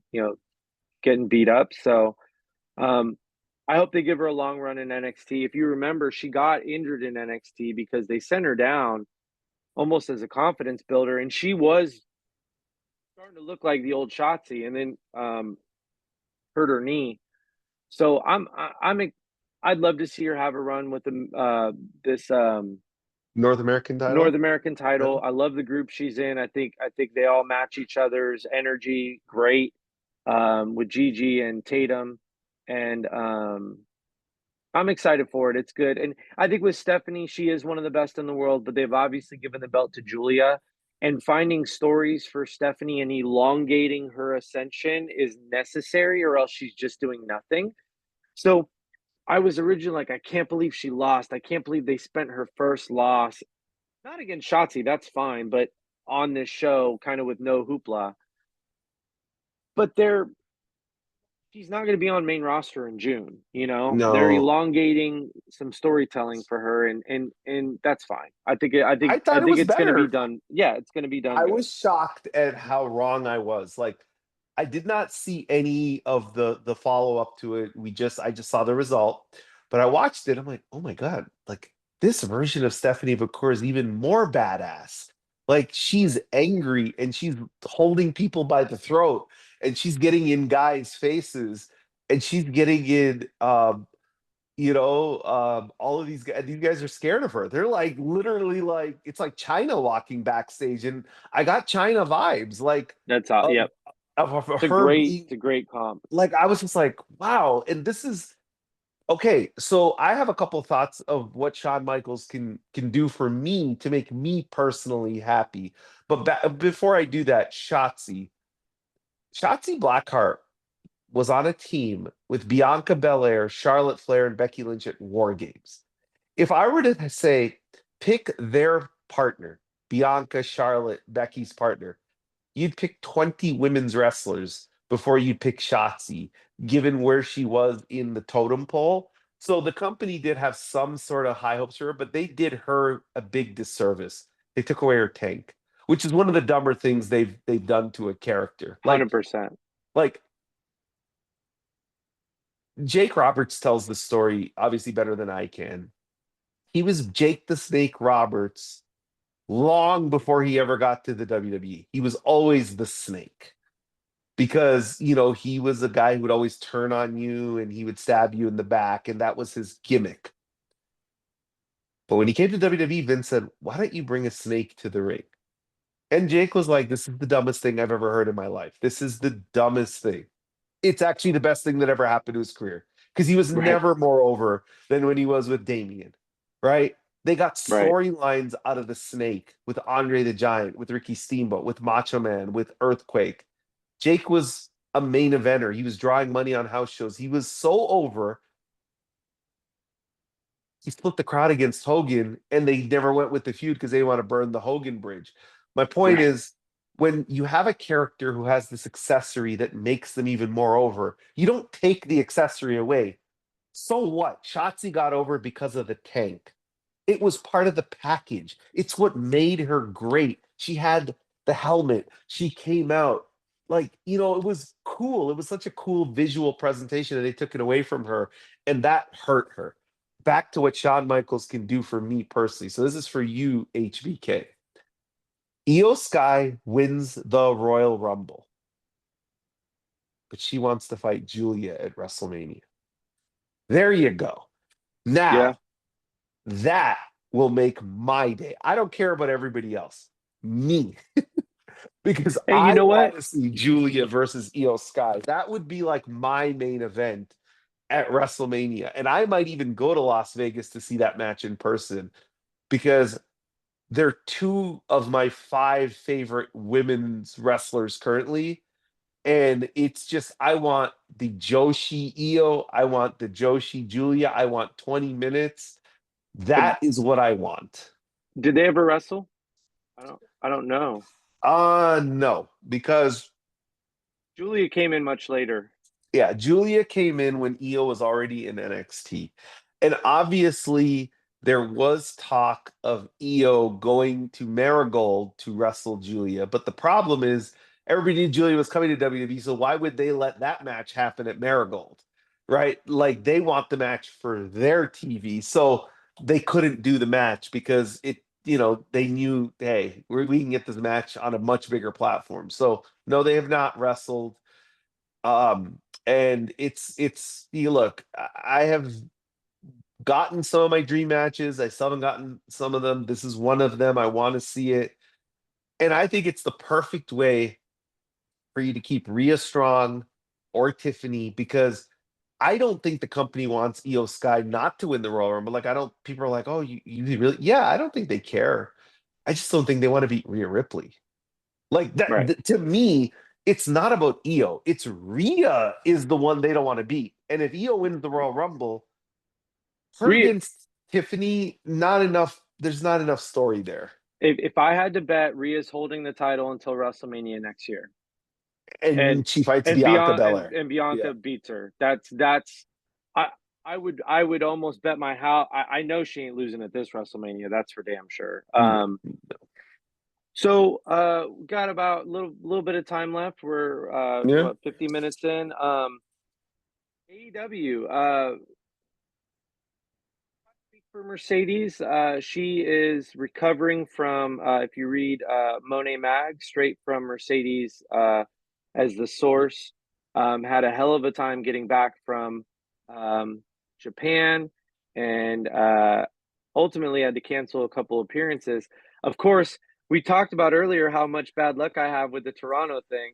getting beat up. So um, I hope they give her a long run in NXT. If you remember, she got injured in NXT because they sent her down almost as a confidence builder, and she was starting to look like the old Shotzi, and then hurt her knee. So I'd love to see her have a run with this North American North title. American Yeah. title. I love the group she's in. I think they all match each other's energy great, with Gigi and Tatum, and I'm excited for it. It's good, and I think with Stephanie, she is one of the best in the world. But they've obviously given the belt to Julia, and finding stories for Stephanie and elongating her ascension is necessary, or else she's just doing nothing. So I was originally like, I can't believe she lost. I can't believe they spent her first loss, not against Shotzi, that's fine, but on this show, kind of with no hoopla. But she's not going to be on main roster in June. They're No, elongating some storytelling for her, and that's fine. I I thought it think was it's going to be better. done. Yeah, it's going to be done I good. was shocked at how wrong I was. Like, I did not see any of the follow up to it. I just saw the result, but I watched it. I'm like, oh my God, like this version of Stephanie McCour is even more badass. Like she's Right. angry and she's holding people by the throat and she's getting in guys' faces and she's getting in all of these guys are scared of her. They're like literally like it's like China walking backstage, and I got China vibes, like That's all. of Yep. of her being It's a great comp. like I was just like, wow. And this is okay. So I have a couple thoughts of what Shawn Michaels can do for me to make me personally happy. But before I do that, Shotzi Blackheart was on a team with Bianca Belair, Charlotte Flair, and Becky Lynch at War Games. If I were to say pick their partner, Bianca, Charlotte, Becky's partner, you'd pick 20 women's wrestlers before you'd pick Shotzi, given where she was in the totem pole. So the company did have some sort of high hopes for her, but they did her a big disservice. They took away her tank, which is one of the dumber things they've done to a character. 100%. Like Jake Roberts tells the story obviously better than I can. He was Jake the Snake Roberts long before he ever got to the WWE. He was always the snake because, he was a guy who would always turn on you and he would stab you in the back, and that was his gimmick. But when he came to WWE, Vince said, "Why don't you bring a snake to the ring?" And Jake was like, "This is the dumbest thing I've ever heard in my life. This is the dumbest thing." It's actually the best thing that ever happened to his career because he was Right. never more over than when he was with Damien, right? They got Right. storylines out of the Snake with Andre the Giant, with Ricky Steamboat, with Macho Man, with Earthquake. Jake was a main eventer. He was drawing money on house shows. He was so over. He split the crowd against Hogan, and they never went with the feud because they want to burn the Hogan bridge. My point Right. is, when you have a character who has this accessory that makes them even more over, you don't take the accessory away. So what? Shotzi got over because of the tank. It was part of the package. It's what made her great. She had the helmet. She came out it was cool. It was such a cool visual presentation, and they took it away from her, and that hurt her. Back to what Shawn Michaels can do for me personally. So this is for you, HBK. Io Sky wins the Royal Rumble, but she wants to fight Julia at WrestleMania. There you go. Yeah. Now, that will make my day. I don't care about everybody else. Me. Because Hey, you I know want what? to see Julia versus Io Sky. That would be like my main event at WrestleMania. And I might even go to Las Vegas to see that match in person because they're two of my five favorite women's wrestlers currently. And it's just, I want the Joshi Io, I want the Joshi Julia, I want 20 minutes. But That is what I want. did they ever wrestle? I don't know. No, because Julia came in much later. yeah, Julia came in when Io was already in NXT. And obviously, there was talk of Io going to Marigold to wrestle Julia. But the problem is, everybody knew Julia was coming to WWE. So why would they let that match happen at Marigold? Right? Like they want the match for their TV. So they couldn't do the match because they knew, hey, we can get this match on a much bigger platform. So no, they have not wrestled. And it's you look, I have gotten some of my dream matches. I still haven't gotten some of them. This is one of them. I want to see it. And I think it's the perfect way for you to keep Rhea strong or Tiffany, because I don't think the company wants Io Sky not to win the Royal Rumble. Like, I don't, people are like, oh, you really, yeah, I don't think they care. I just don't think they want to beat Rhea Ripley. Like that, Right. to me, it's not about Io. It's Rhea is the one they don't want to beat. And if Io wins the Royal Rumble, her Rhea, against Tiffany, not enough. There's not enough story there. if I had to bet, Rhea's holding the title until WrestleMania next year, and And she fights Bianca Belair. and Yeah. Bianca beats her. That's I I would almost bet my house. I know she ain't losing at this WrestleMania. That's for damn sure. No. So got about little bit of time left. We're Yeah. what, 50 minutes in. AEW. For Mercedes, she is recovering from, if you read Monet Mag, straight from Mercedes as the source. Had a hell of a time getting back from um, Japan, and ultimately had to cancel a couple appearances. Of course, we talked about earlier how much bad luck I have with the Toronto thing.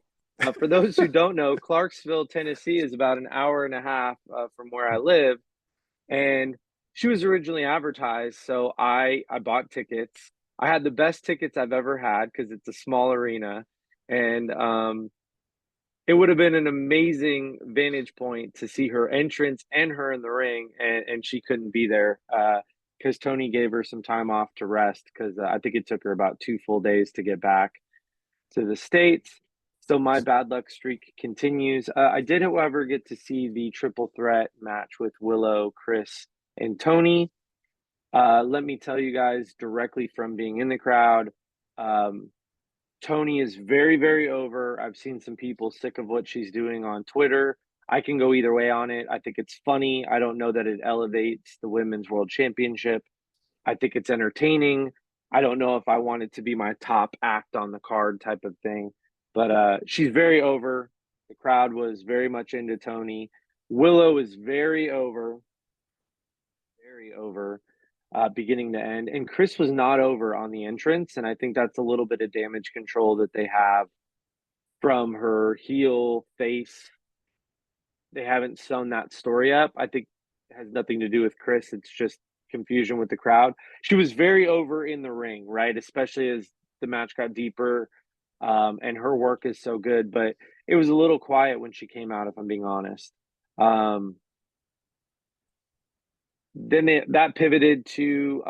For those who don't know, Clarksville, Tennessee is about an hour and a half from where I live, and she was originally advertised, so I bought tickets. I had the best tickets I've ever had because it's a small arena, and it would have been an amazing vantage point to see her entrance and her in the ring, and she couldn't be there because Toni gave her some time off to rest, because I think it took her about 2 full days to get back to the States. So my bad luck streak continues. I did, however, get to see the triple threat match with Willow, Chris, and Toni. Let me tell you guys directly from being in the crowd. Um, Toni is very, very over. I've seen some people sick of what she's doing on Twitter. I can go either way on it. I think it's funny. I don't know that it elevates the Women's World Championship. I think it's entertaining. I don't know if I want it to be my top act on the card type of thing, but she's very over. The crowd was very much into Toni. Willow is very over, beginning to end. And Chris was not over on the entrance, and I think that's a little bit of damage control that they have from her heel face. They haven't sewn that story up. I think it has nothing to do with Chris. It's just confusion with the crowd. She was very over in the ring, right? Especially as the match got deeper, and her work is so good. But it was a little quiet when she came out, if I'm being honest. Then that pivoted to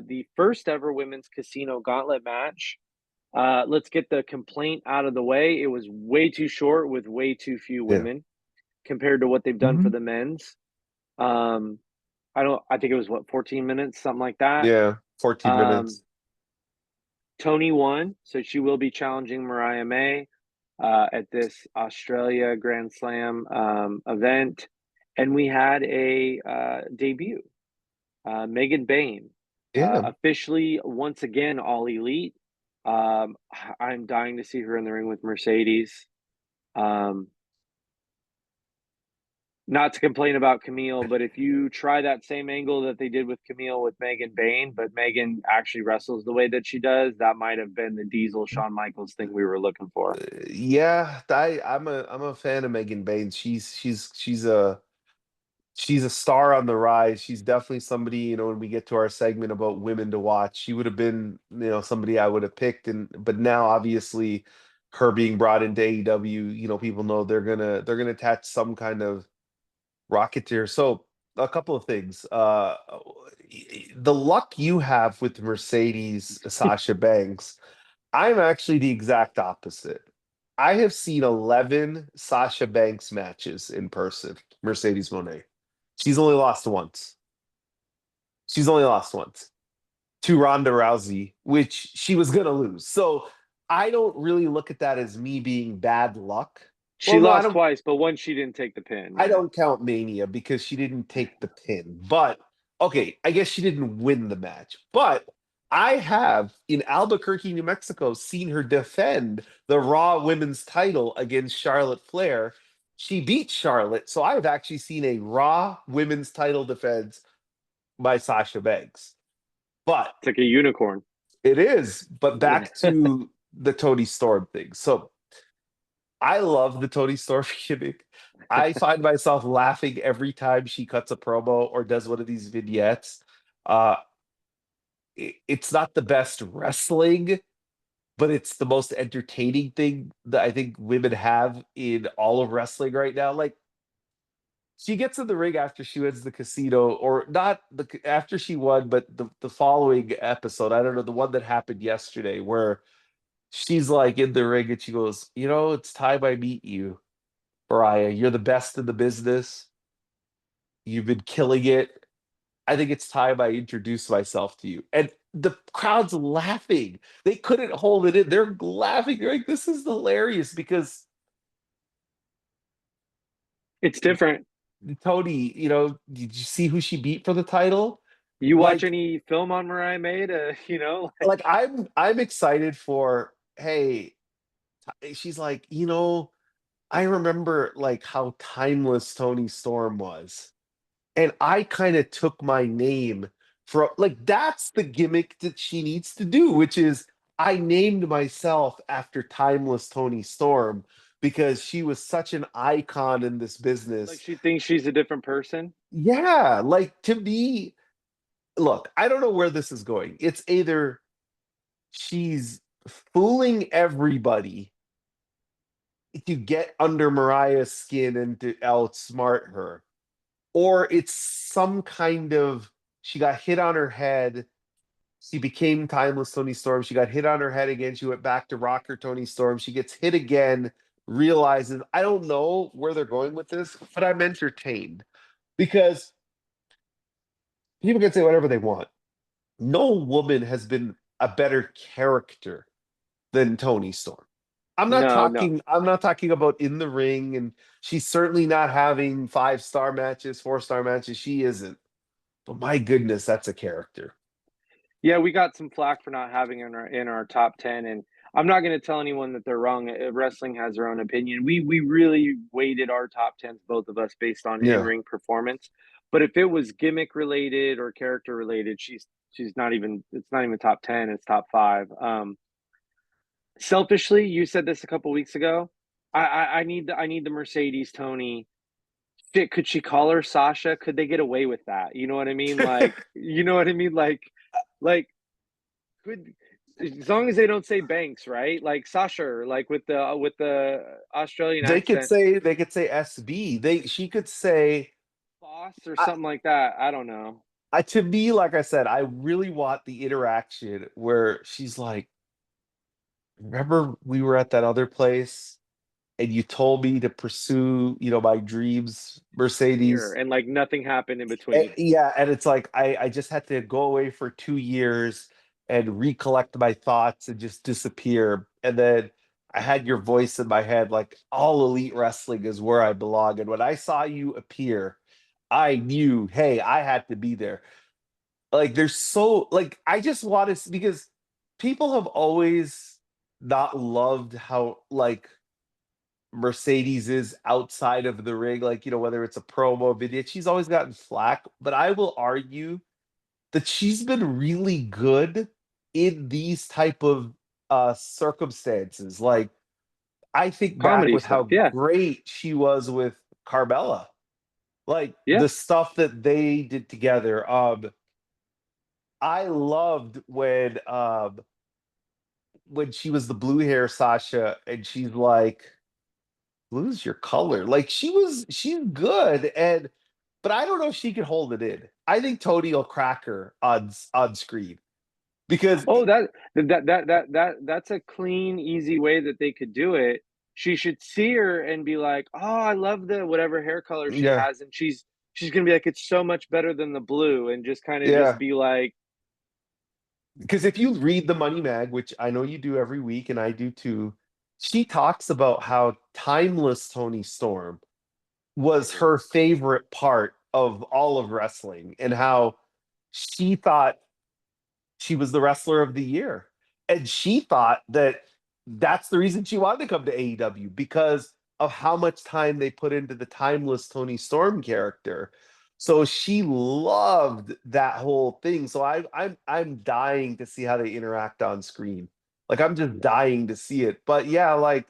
the first ever women's casino gauntlet match. Let's get the complaint out of the way. It was way too short with way too few Yeah. women compared to what they've done for Mhm. the men's. Um, I think it was what, 14 minutes, something like that. Yeah. 14 Um, minutes. Toni won, so she will be challenging Mariah May at this Australia Grand Slam event. And we had a debut. Megan Bain, Yeah. officially once again all elite. I'm dying to see her in the ring with Mercedes. Um, Not to complain about Camille, but if you try that same angle that they did with Camille with Megan Bain, but Megan actually wrestles the way that she does, that might have been the Diesel Shawn Michaels thing we were looking for. Yeah, I'm a fan of Megan Baines. She's a star on the rise. She's definitely somebody, when we get to our segment about women to watch, she would have been, somebody I would have picked. And but now obviously her being brought into AEW, people know they're gonna attach some kind of rocketeer. So a couple of things. The luck you have with Mercedes Sasha Banks, I'm actually the exact opposite. I have seen 11 Sasha Banks matches in person, Mercedes Monet. She's only lost once. She's only lost once to Ronda Rousey, which she was going to lose. So I don't really look at that as me being bad luck. She Well, no, I lost don't. twice, but once she didn't take the pin. I Yeah. don't count Mania because she didn't take the pin. But okay, I guess she didn't win the match. But I have in Albuquerque, New Mexico, seen her defend the Raw Women's title against Charlotte Flair. She beat Charlotte, so I've actually seen a Raw Women's title defense by Sasha Banks. But It's like a unicorn. it is. But back to the Toni Storm thing. So I love the Toni Storm gimmick. I find myself laughing every time she cuts a promo or does one of these vignettes. Uh, it's not the best wrestling, but it's the most entertaining thing that I think women have in all of wrestling right now. Like she gets in the ring after she wins the casino, or not the after she won, but the following episode. I don't know, the one that happened yesterday, where she's like in the ring and she goes, it's time I meet you, Mariah. You're the best in the business. You've been killing it. I think it's time I introduce myself to you. And the crowd's laughing. They couldn't hold it in. They're laughing. They're like, this is hilarious because It's different. Tony, did you see who she beat for the title? You watch Like, any film on Mariah May like I'm excited for, hey, she's like, I remember like how timeless Tony Storm was. And I kind of took my name from, like, that's the gimmick that she needs to do, which is I named myself after timeless Tony Storm because she was such an icon in this like business. she thinks she's a different person. Yeah, like to me, look, I don't know where this is going. It's either she's fooling everybody to get under Mariah's skin and to outsmart her, or it's some kind of she got hit on her head. She became timeless Tony Storm. She got hit on her head again. She went back to rocker Tony Storm. She gets hit again, realizes I don't know where they're going with this, but I'm entertained because people can say whatever they want. No woman has been a better character than Tony Storm. No, no. I'm not talking about in the ring, and she's certainly not having 5-star matches, 4-star matches. She isn't. But my goodness, that's a character. Yeah, we got some flack for not having in our top 10, and I'm not going to tell anyone that they're wrong. Wrestling has their own opinion. We really weighted our top 10s, both of us, based on Yeah. in-ring performance. But if it was gimmick related or character related, she's not even, it's not even top 10, it's top 5. Selfishly, you said this a couple weeks ago. I need the Mercedes Tony. Shit, could she call her Sasha? Could they get away with that? You know what I mean? Like, you know what I mean? Like good, as long as they don't say Banks, right? Like Sasha, like with the Australian accent, They could say SB. She could say boss or I, something like that. I don't know. to me, like I said, I really want the interaction where she's like, remember we were at that other place and you told me to pursue, my dreams, Here Mercedes. and like nothing happened in between. Yeah, and it's like I just had to go away for 2 years and recollect my thoughts and just disappear. And then I had your voice in my head, like all elite wrestling is where I belong. And when I saw you appear, I knew, hey, I had to be there. Like there's so like I just want to, because people have always not loved how like Mercedes is outside of the ring, like, whether it's a promo video, she's always gotten flack. But I will argue that she's been really good in these type of circumstances. Like, I think back Comedy with stuff. how Yeah. great she was with Carmella, like Yeah. the stuff that they did together. I loved when she was the blue hair Sasha and she's like, lose your color. Like she's good, and but I don't know if she can hold it in. I think Tony will crack her on screen because Oh, that's a clean, easy way that they could do it. She should see her and be like, "Oh, I love the whatever hair color she yeah, has," and she's gonna be like, "It's so much better than the blue," and just kind of just yeah. be like, Because if you read the Money Mag, which I know you do every week, and I do too, she talks about how timeless Tony Storm was Mhm. her favorite part of all of wrestling, and how she thought she was the wrestler of the year. And she thought that that's the reason she wanted to come to AEW because of how much time they put into the timeless Tony Storm character. So she loved that whole thing. So I'm dying to see how they interact on screen. Like I'm just dying to see it. But yeah, like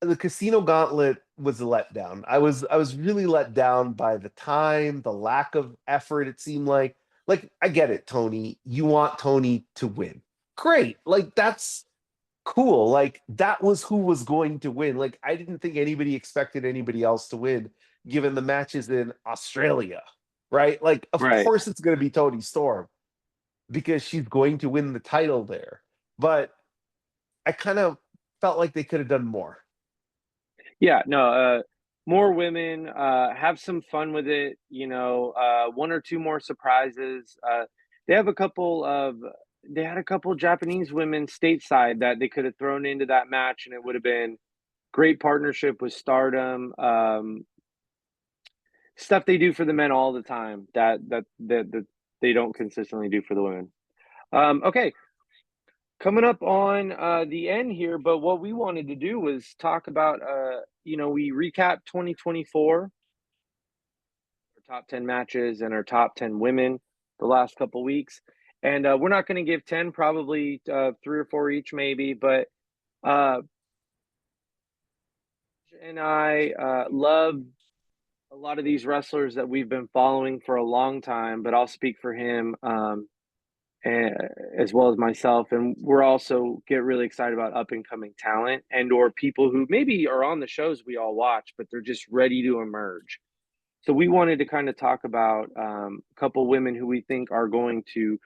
the Casino Gauntlet was a letdown. I was really let down by the time, the lack of effort it seemed like. Like I get it, Tony. You want Tony to win. Great. Like that's cool. Like that was who was going to win. Like I didn't think anybody expected anybody else to win given the matches in Australia, right? Like of Right. course it's going to be Tony Storm because she's going to win the title there. But I kind of felt like they could have done more. Yeah, no, more women, have some fun with it, one or two more surprises. They have a couple of they had a couple Japanese women stateside that they could have thrown into that match, and it would have been great partnership with Stardom. Stuff they do for the men all the time that they don't consistently do for the women. Okay, coming up on the end here, but what we wanted to do was talk about we recap 2024, our top 10 matches and our top 10 women the last couple weeks. And we're not going to give 10, probably three or four each, maybe. But uh, and I love a lot of these wrestlers that we've been following for a long time, but I'll speak for him and, as well as myself. And we're also get really excited about up and coming talent and or people who maybe are on the shows we all watch, but they're just ready to emerge. So we wanted to kind of talk about a couple women who we think are going to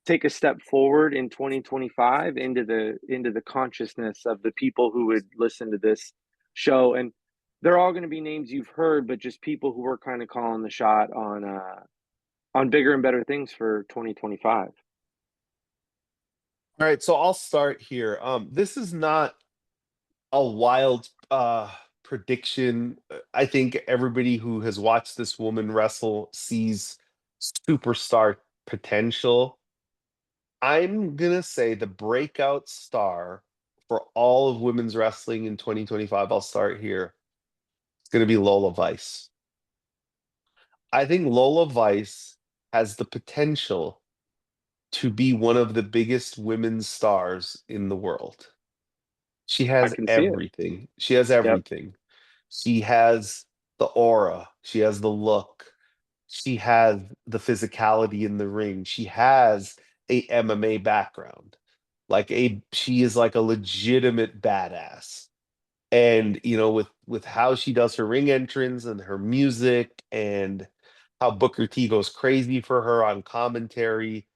take a step forward in 2025 into the consciousness of the people who would listen to this show. And they're all going to be names you've heard, but just people who are kind of calling the shot on bigger and better things for 2025. All right, so I'll start here. This is not a wild prediction. I think everybody who has watched this woman wrestle sees superstar potential. I'm gonna say the breakout star for all of women's wrestling in 2025. I'll start here. It's gonna be Lola Vice. I think Lola Vice has the potential to be one of the biggest women's stars in the world. She I has can see it. everything. She has Yep. everything. She has the aura. She has the look. She has the physicality in the ring. She has a MMA background. She is like a legitimate badass. And with how she does her ring entrance and her music and how Booker T goes crazy for her on commentary,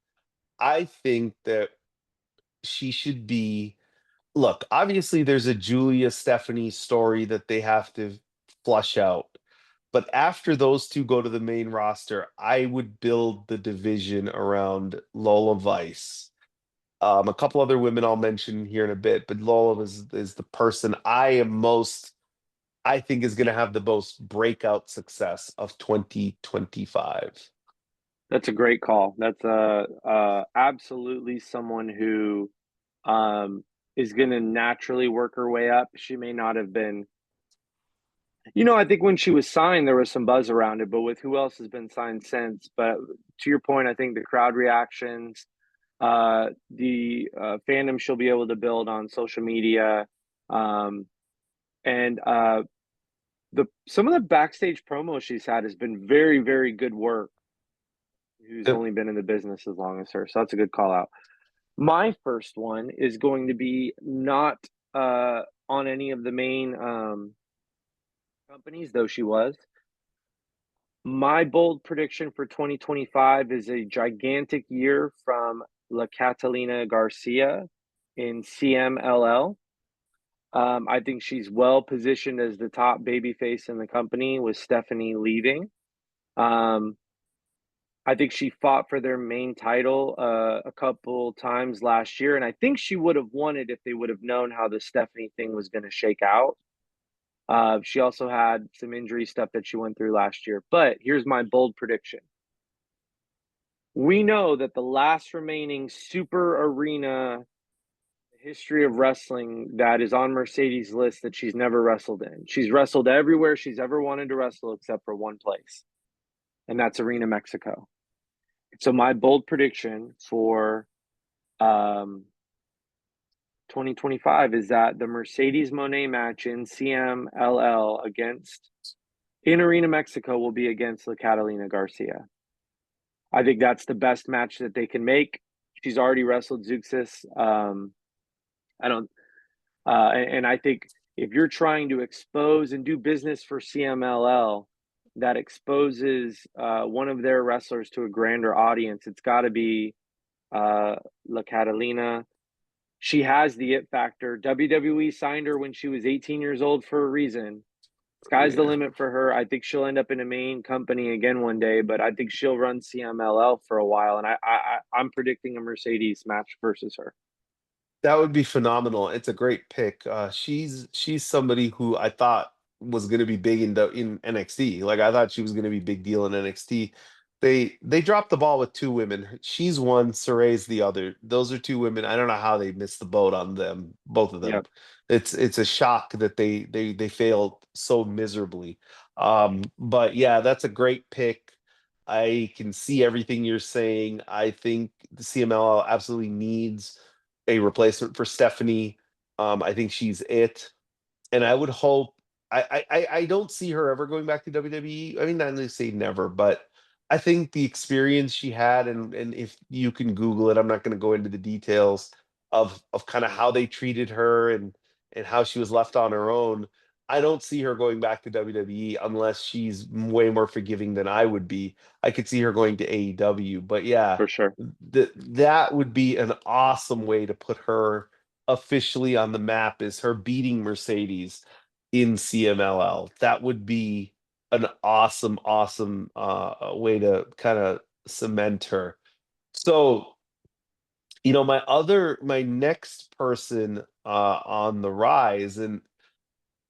I think that she should be. Look, obviously there's a Julia Stephanie story that they have to flush out. But after those two go to the main roster, I would build the division around Lola Vice. A couple other women I'll mention here in a bit, but Lola is the person I think is going to have the most breakout success of 2025. That's a great call. That's absolutely someone who um, is going to naturally work her way up. She may not have been. I think when she was signed, there was some buzz around it, but with who else has been signed since? But to your point, I think the crowd reactions, the fandom she'll be able to build on social media, um, and the some of the backstage promos she's had has been very, very good work. Who's Yep. only been in the business as long as her, so that's a good call out. My first one is going to be not on any of the main companies, though she was. My bold prediction for 2025 is a gigantic year from La Catalina Garcia in CMLL. I think she's well positioned as the top babyface in the company with Stephanie leaving. Um, I think she fought for their main title a couple times last year, and I think she would have won it if they would have known how the Stephanie thing was going to shake out. She also had some injury stuff that she went through last year. But here's my bold prediction. We know that the last remaining super arena history of wrestling that is on Mercedes' list that she's never wrestled in. She's wrestled everywhere she's ever wanted to wrestle except for one place, and that's Arena Mexico. So my bold prediction for 2025 is that the Mercedes Monet match in CMLL against in Arena Mexico will be against La Catalina Garcia. I think that's the best match that they can make. She's already wrestled Zeuxis. I don't, and I think if you're trying to expose and do business for CMLL that exposes one of their wrestlers to a grander audience, it's got to be La Catalina. She has the it factor. WWE signed her when she was 18 years old for a reason. Sky's the Yeah. limit for her. I think she'll end up in a main company again one day, but I think she'll run CMLL for a while, and I'm predicting a Mercedes match versus her. That would be phenomenal. It's a great pick. She's somebody who I thought was going to be big in NXT. Like I thought she was going to be big deal in NXT. They dropped the ball with two women. She's one, Saray's the other. Those are two women. I don't know how they missed the boat on them, both of them. Yep, It's a shock that they failed so miserably. But yeah, that's a great pick. I can see everything you're saying. I think the CML absolutely needs a replacement for Stephanie. I think she's it, and I would hope. I don't see her ever going back to WWE. I mean, not to say never, but I think the experience she had, and if you can Google it, I'm not going to go into the details of kind of how they treated her and how she was left on her own. I don't see her going back to WWE unless she's way more forgiving than I would be. I could see her going to AEW, but yeah, for sure. that would be an awesome way to put her officially on the map is her beating Mercedes in CMLL. That would be an awesome way to kind of cement her. So, my next person on the rise, and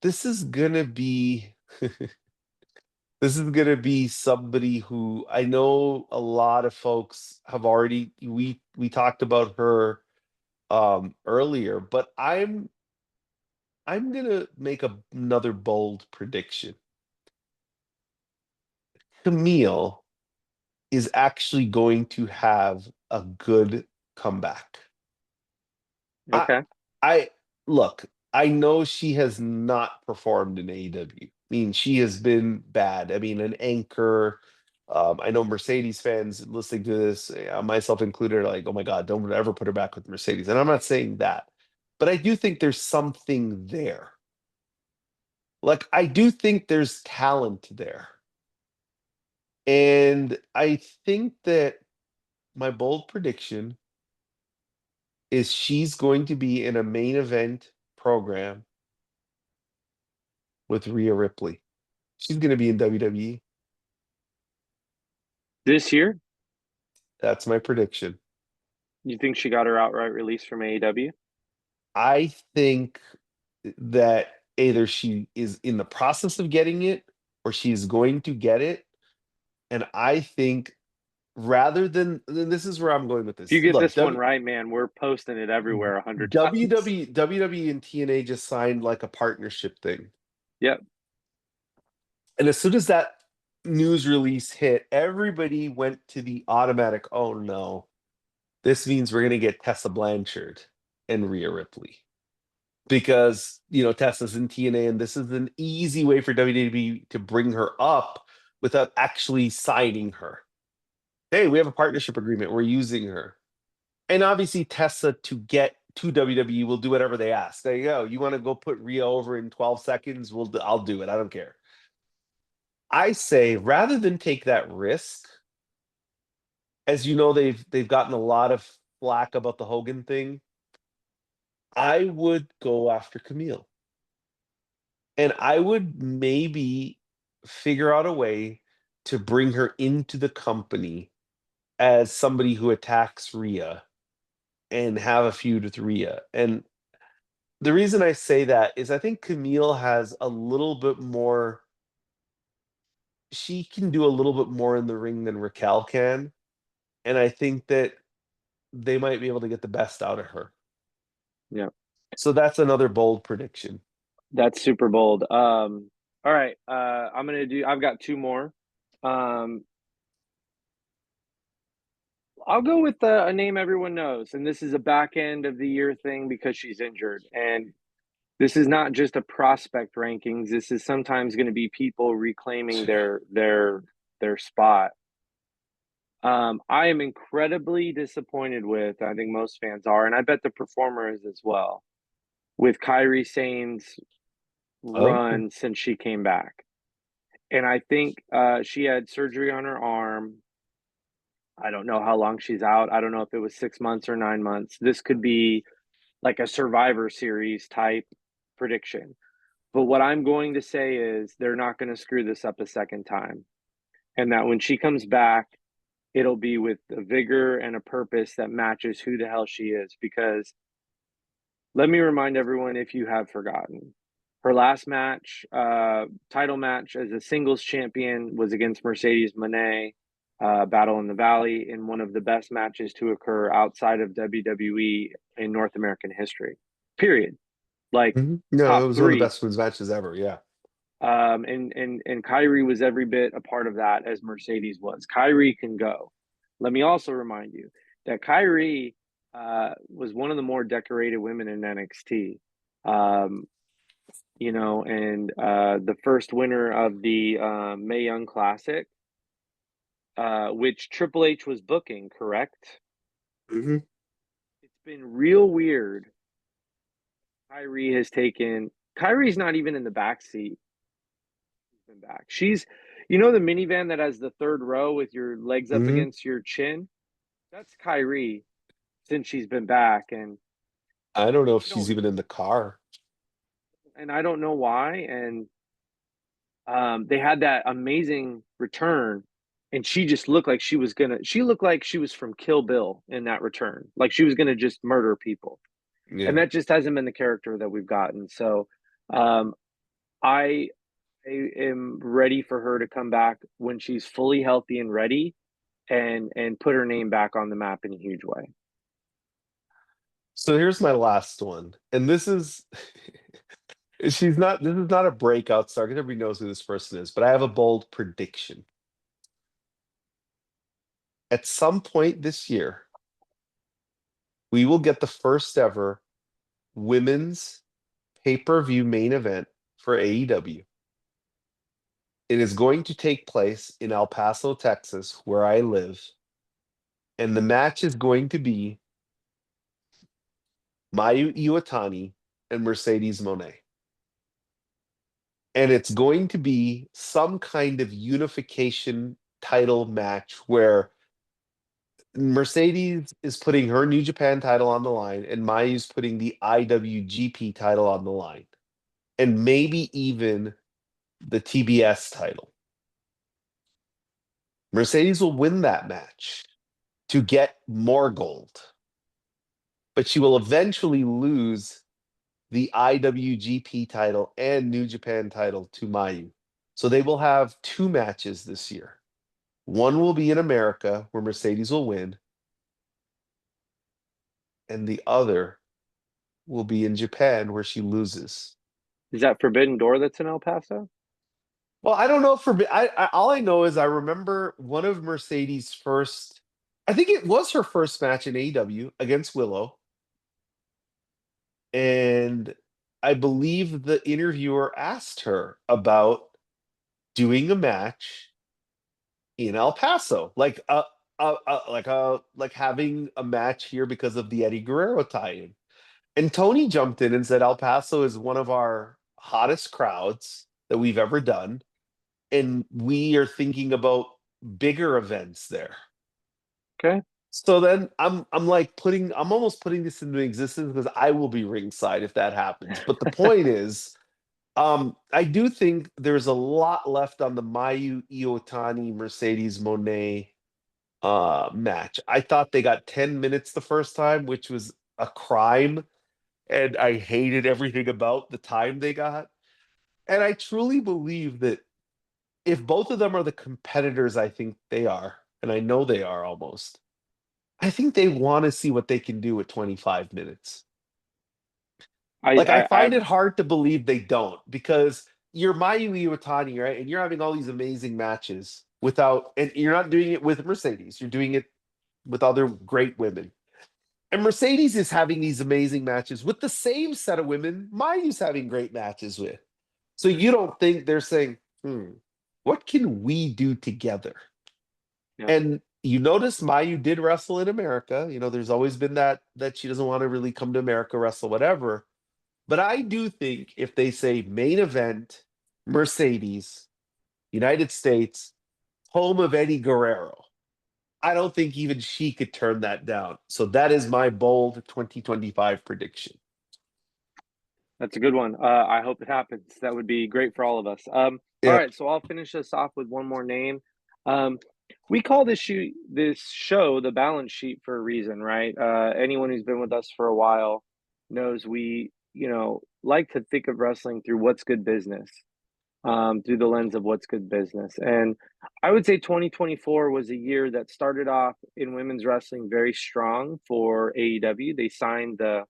this is gonna be this is gonna be somebody who I know a lot of folks have already we talked about her earlier, but I'm gonna make another bold prediction. Camille is actually going to have a good comeback. I Okay. I look, I know she has not performed in AEW. I mean, she has been bad. I mean, an anchor. I know Mercedes fans listening to this, myself included, are like, oh my God, don't ever put her back with Mercedes. And I'm not saying that, but I do think there's something there. Like, I do think there's talent there. And I think that my bold prediction is she's going to be in a main event program with Rhea Ripley. She's going to be in WWE. This year, That's my prediction. you think she got her outright release from AEW? I think that either she is in the process of getting it or she's going to get it. And I think rather than this is where I'm going with If you this. get Look, this one right, man, we're posting it everywhere 100 times. WWE and TNA just signed like a partnership thing. Yep. And as soon as that news release hit, everybody went to the automatic, oh no, this means we're going to get Tessa Blanchard and Rhea Ripley. Because, Tessa's in TNA, and this is an easy way for WWE to bring her up without actually signing her. Hey, we have a partnership agreement. We're using her. And obviously, Tessa, to get to WWE, will do whatever they ask. There you go. You want to go put Rhea over in 12 seconds? I'll do it. I don't care. I say rather than take that risk, as you know, they've gotten a lot of flack about the Hogan thing. I would go after Camille. And I would maybe figure out a way to bring her into the company as somebody who attacks Rhea and have a feud with Rhea. And the reason I say that is I think Camille has a little bit more, she can do a little bit more in the ring than Raquel can. and I think that they might be able to get the best out of her. Yeah, So that's another bold prediction. that's super bold. All right, I've got two more. Um, I'll go with a name everyone knows, and this is a back end of the year thing because she's injured. And this is not just a prospect rankings. This is sometimes going to be people reclaiming their spot. I am incredibly disappointed with, I think most fans are, and I bet the performer is as well, with Kyrie Sane's Oh, run since she came back. And I think she had surgery on her arm. I don't know how long she's out. I don't know if it was 6 months or 9 months. This could be like a Survivor Series type prediction. But what I'm going to say is they're not going to screw this up a second time. And that when she comes back, it'll be with a vigor and a purpose that matches who the hell she is. Because let me remind everyone, if you have forgotten, her last match, title match as a singles champion, was against Mercedes Moné, Battle in the Valley, in one of the best matches to occur outside of WWE in North American history. Period. Like no, it top was one of the three. best women's matches ever. Yeah. And Kyrie was every bit a part of that as Mercedes was. Kyrie can go. Let me also remind you that Kyrie was one of the more decorated women in NXT. Um, and the first winner of the Mae Young Classic, which Triple H was booking, correct? hmm It's been real weird. Kyrie has taken. Kyrie's not even in the back seat. She's been back. The minivan that has the third row with your legs up hmm against your chin. That's Kyrie since she's been back, and I don't know if I she's don't even in the car. and I don't know why. And they had that amazing return, and she just looked like she was gonna. She looked like she was from Kill Bill in that return, like she was gonna just murder people, and Yeah. that just hasn't been the character that we've gotten. So, um, I I am ready for her to come back when she's fully healthy and ready, and put her name back on the map in a huge way. So here's my last one. And this is this is not a breakout star because everybody knows who this person is, but I have a bold prediction. At some point this year, we will get the first ever women's pay-per-view main event for AEW. It is going to take place in El Paso, Texas, where I live. And the match is going to be Mayu Iwatani and Mercedes Moné. And it's going to be some kind of unification title match where Mercedes is putting her New Japan title on the line and Mayu's putting the IWGP title on the line. And maybe even the TBS title. Mercedes will win that match to get more gold, but she will eventually lose the IWGP title and New Japan title to Mayu. So they will have two matches this year. One will be in America where Mercedes will win, and the other will be in Japan where she loses. Is that Forbidden Door that's in El Paso? Well, I don't know for all I know is I remember one of Mercedes' first. I think it was her first match in AEW against Willow, and I believe the interviewer asked her about doing a match in El Paso, like having a match here because of the Eddie Guerrero tie-in. And Tony jumped in and said El Paso is one of our hottest crowds that we've ever done, and we are thinking about bigger events there. Okay. So then I'm almost putting this into existence because I will be ringside if that happens. But the point is, I do think there's a lot left on the Mayu Iotani Mercedes Monet match. I thought they got 10 minutes the first time, which was a crime, and I hated everything about the time they got. And I truly believe that if both of them are the competitors I think they are, and I know they are almost, I think they want to see what they can do with 25 minutes. I, Like, I I, I find it hard to believe they don't because you're Mayu Iwatani, right? And you're having all these amazing matches without, and you're not doing it with Mercedes. You're doing it with other great women. And Mercedes is having these amazing matches with the same set of women Mayu's having great matches with. So you don't think they're saying, what can we do together? yeah, And you notice Mayu did wrestle in America. There's always been that she doesn't want to really come to America, wrestle, whatever. But I do think if they say main event, Mercedes, United States, home of Eddie Guerrero, I don't think even she could turn that down. So that is my bold 2025 prediction. that's a good one. I hope it happens. That would be great for all of us. All Yeah. right, so I'll finish us off with one more name. Um, we call this show the balance sheet for a reason, right? Anyone who's been with us for a while knows we, like to think of wrestling through what's good business, through the lens of what's good business. And I would say 2024 was a year that started off in women's wrestling very strong for AEW. They signed the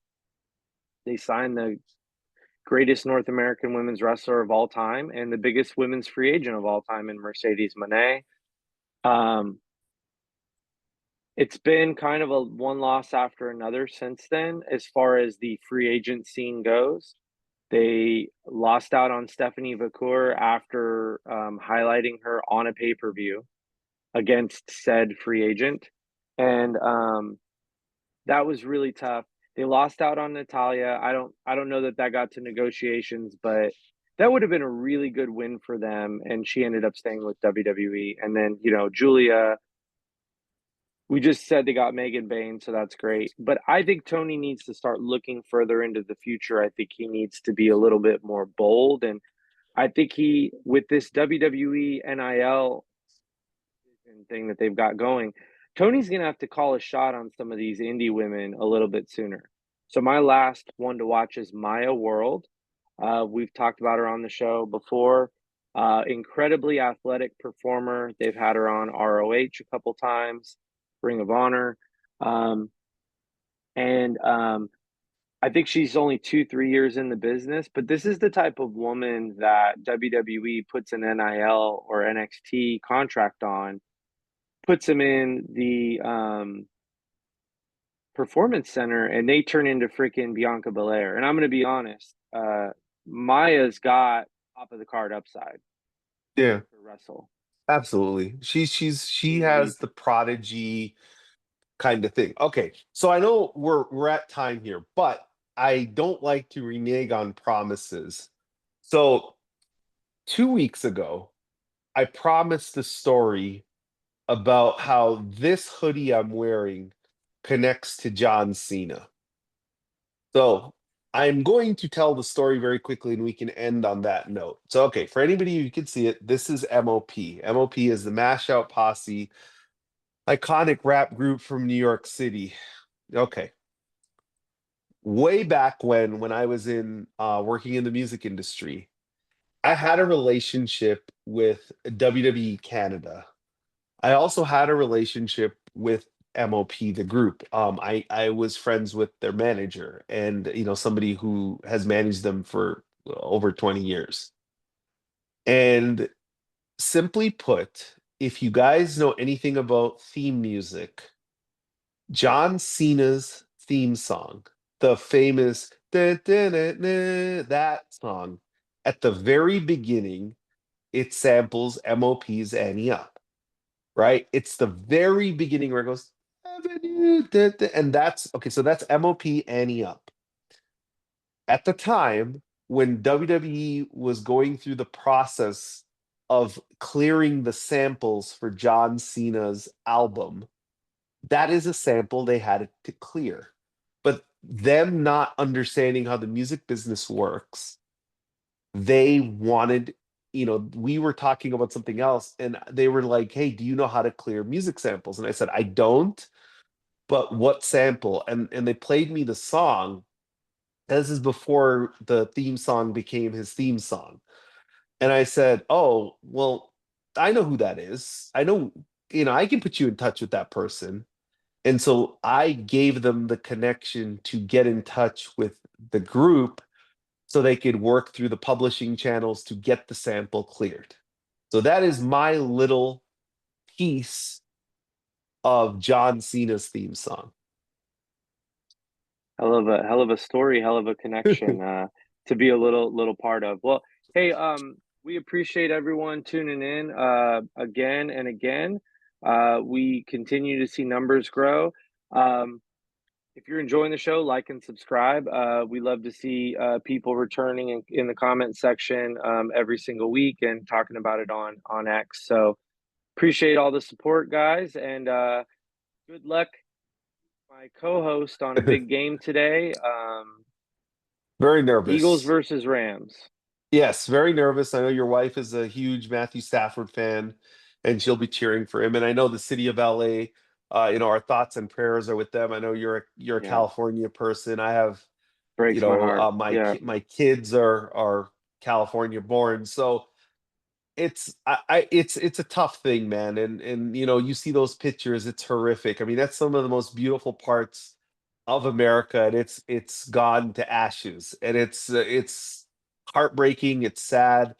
greatest North American women's wrestler of all time and the biggest women's free agent of all time in Mercedes Moné. Um, it's been kind of a one loss after another since then, as far as the free agent scene goes. They lost out on Stephanie Vacour after highlighting her on a pay per view against said free agent. And that was really tough. They lost out on Natalia. I don't know that got to negotiations, but that would have been a really good win for them. And she ended up staying with WWE. And then Julia. We just said they got Megan Bain, so that's great. But I think Tony needs to start looking further into the future. I think he needs to be a little bit more bold, and I think with this WWE NIL thing that they've got going, Tony's going to have to call a shot on some of these indie women a little bit sooner. So my last one to watch is Maya World. We've talked about her on the show before. Incredibly athletic performer. They've had her on ROH a couple times, Ring of Honor. And I think she's only 2, 3 years in the business, but this is the type of woman that WWE puts an NIL or NXT contract on, puts them in the performance center, and they turn into freaking Bianca Belair. And I'm going to be honest, Maya's got top of the card upside Yeah, for wrestle. absolutely. She She's has the lethal. prodigy kind of thing. Okay, so I know we're at time here, but I don't like to renege on promises. So 2 weeks ago, I promised a story about how this hoodie I'm wearing connects to John Cena. So I'm going to tell the story very quickly and we can end on that note. So, okay, for anybody who can see it, this is MOP. MOP is the Mash Out Posse, iconic rap group from New York City. Okay. Way back when I was in working in the music industry, I had a relationship with WWE Canada. I also had a relationship with MOP, the group. I was friends with their manager and somebody who has managed them for over 20 years. And simply put, if you guys know anything about theme music, John Cena's theme song, the famous that song, at the very beginning, it samples MOP's Annie Up, right? It's the very beginning where it goes, Avenue, and that's okay. So that's MOP Annie Up. At the time when WWE was going through the process of clearing the samples for John Cena's album, that is a sample they had to clear. But them not understanding how the music business works, they wanted, we were talking about something else, and they were like, hey, do you know how to clear music samples? And I said, I don't, but what sample? And they played me the song. This is before the theme song became his theme song. And I said, oh, well, I know who that is. I know, I can put you in touch with that person. And so I gave them the connection to get in touch with the group so they could work through the publishing channels to get the sample cleared. So that is my little piece of John Cena's theme song. Hell of a story, hell of a connection to be a little part of. Well, hey, we appreciate everyone tuning in again and again. We continue to see numbers grow. Um, if you're enjoying the show, like and subscribe. We love to see people returning in the comment section every single week and talking about it on X. So appreciate all the support, guys, and good luck my co-host on a big game today. Very Eagles nervous. versus Rams. Yes, very nervous. I know your wife is a huge Matthew Stafford fan, and she'll be cheering for him. And I know the city of LA, our thoughts and prayers are with them. I know you're a Yeah, California person. I have, breaks my heart. Yeah, my kids are California born, so it's a tough thing, man. And you see those pictures, it's horrific. I mean, that's some of the most beautiful parts of America, and it's gone to ashes, and it's heartbreaking, it's sad.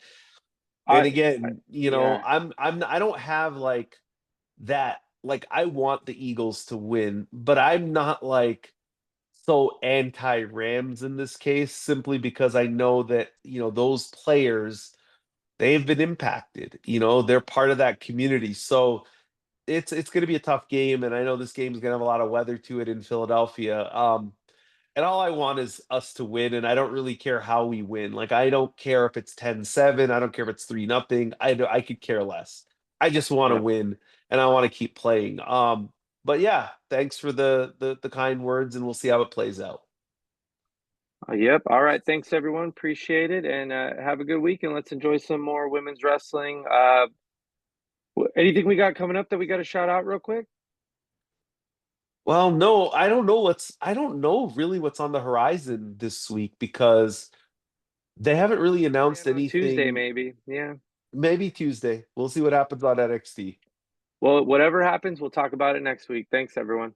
And I again, yeah, I don't have like that, like I want the Eagles to win, but I'm not like so anti-Rams in this case, simply because I know that, those players, they've been impacted. They're part of that community. So it's going to be a tough game, and I know this game is going to have a lot of weather to it in Philadelphia. And all I want is us to win, and I don't really care how we win. Like, I don't care if it's 10-7. I don't care if it's 3-0. I could care less. I just want to yep, win, and I want to keep playing. But yeah, thanks for the kind words, and we'll see how it plays out. yep. All right, thanks everyone. Appreciate it, and have a good week. And let's enjoy some more women's wrestling. Anything we got coming up that we got to shout out real quick? Well, no, I don't know really what's on the horizon this week because they haven't really announced Plan on Tuesday, anything. maybe. Yeah. Maybe Tuesday. We'll see what happens on NXT. Well, whatever happens, we'll talk about it next week. Thanks, everyone.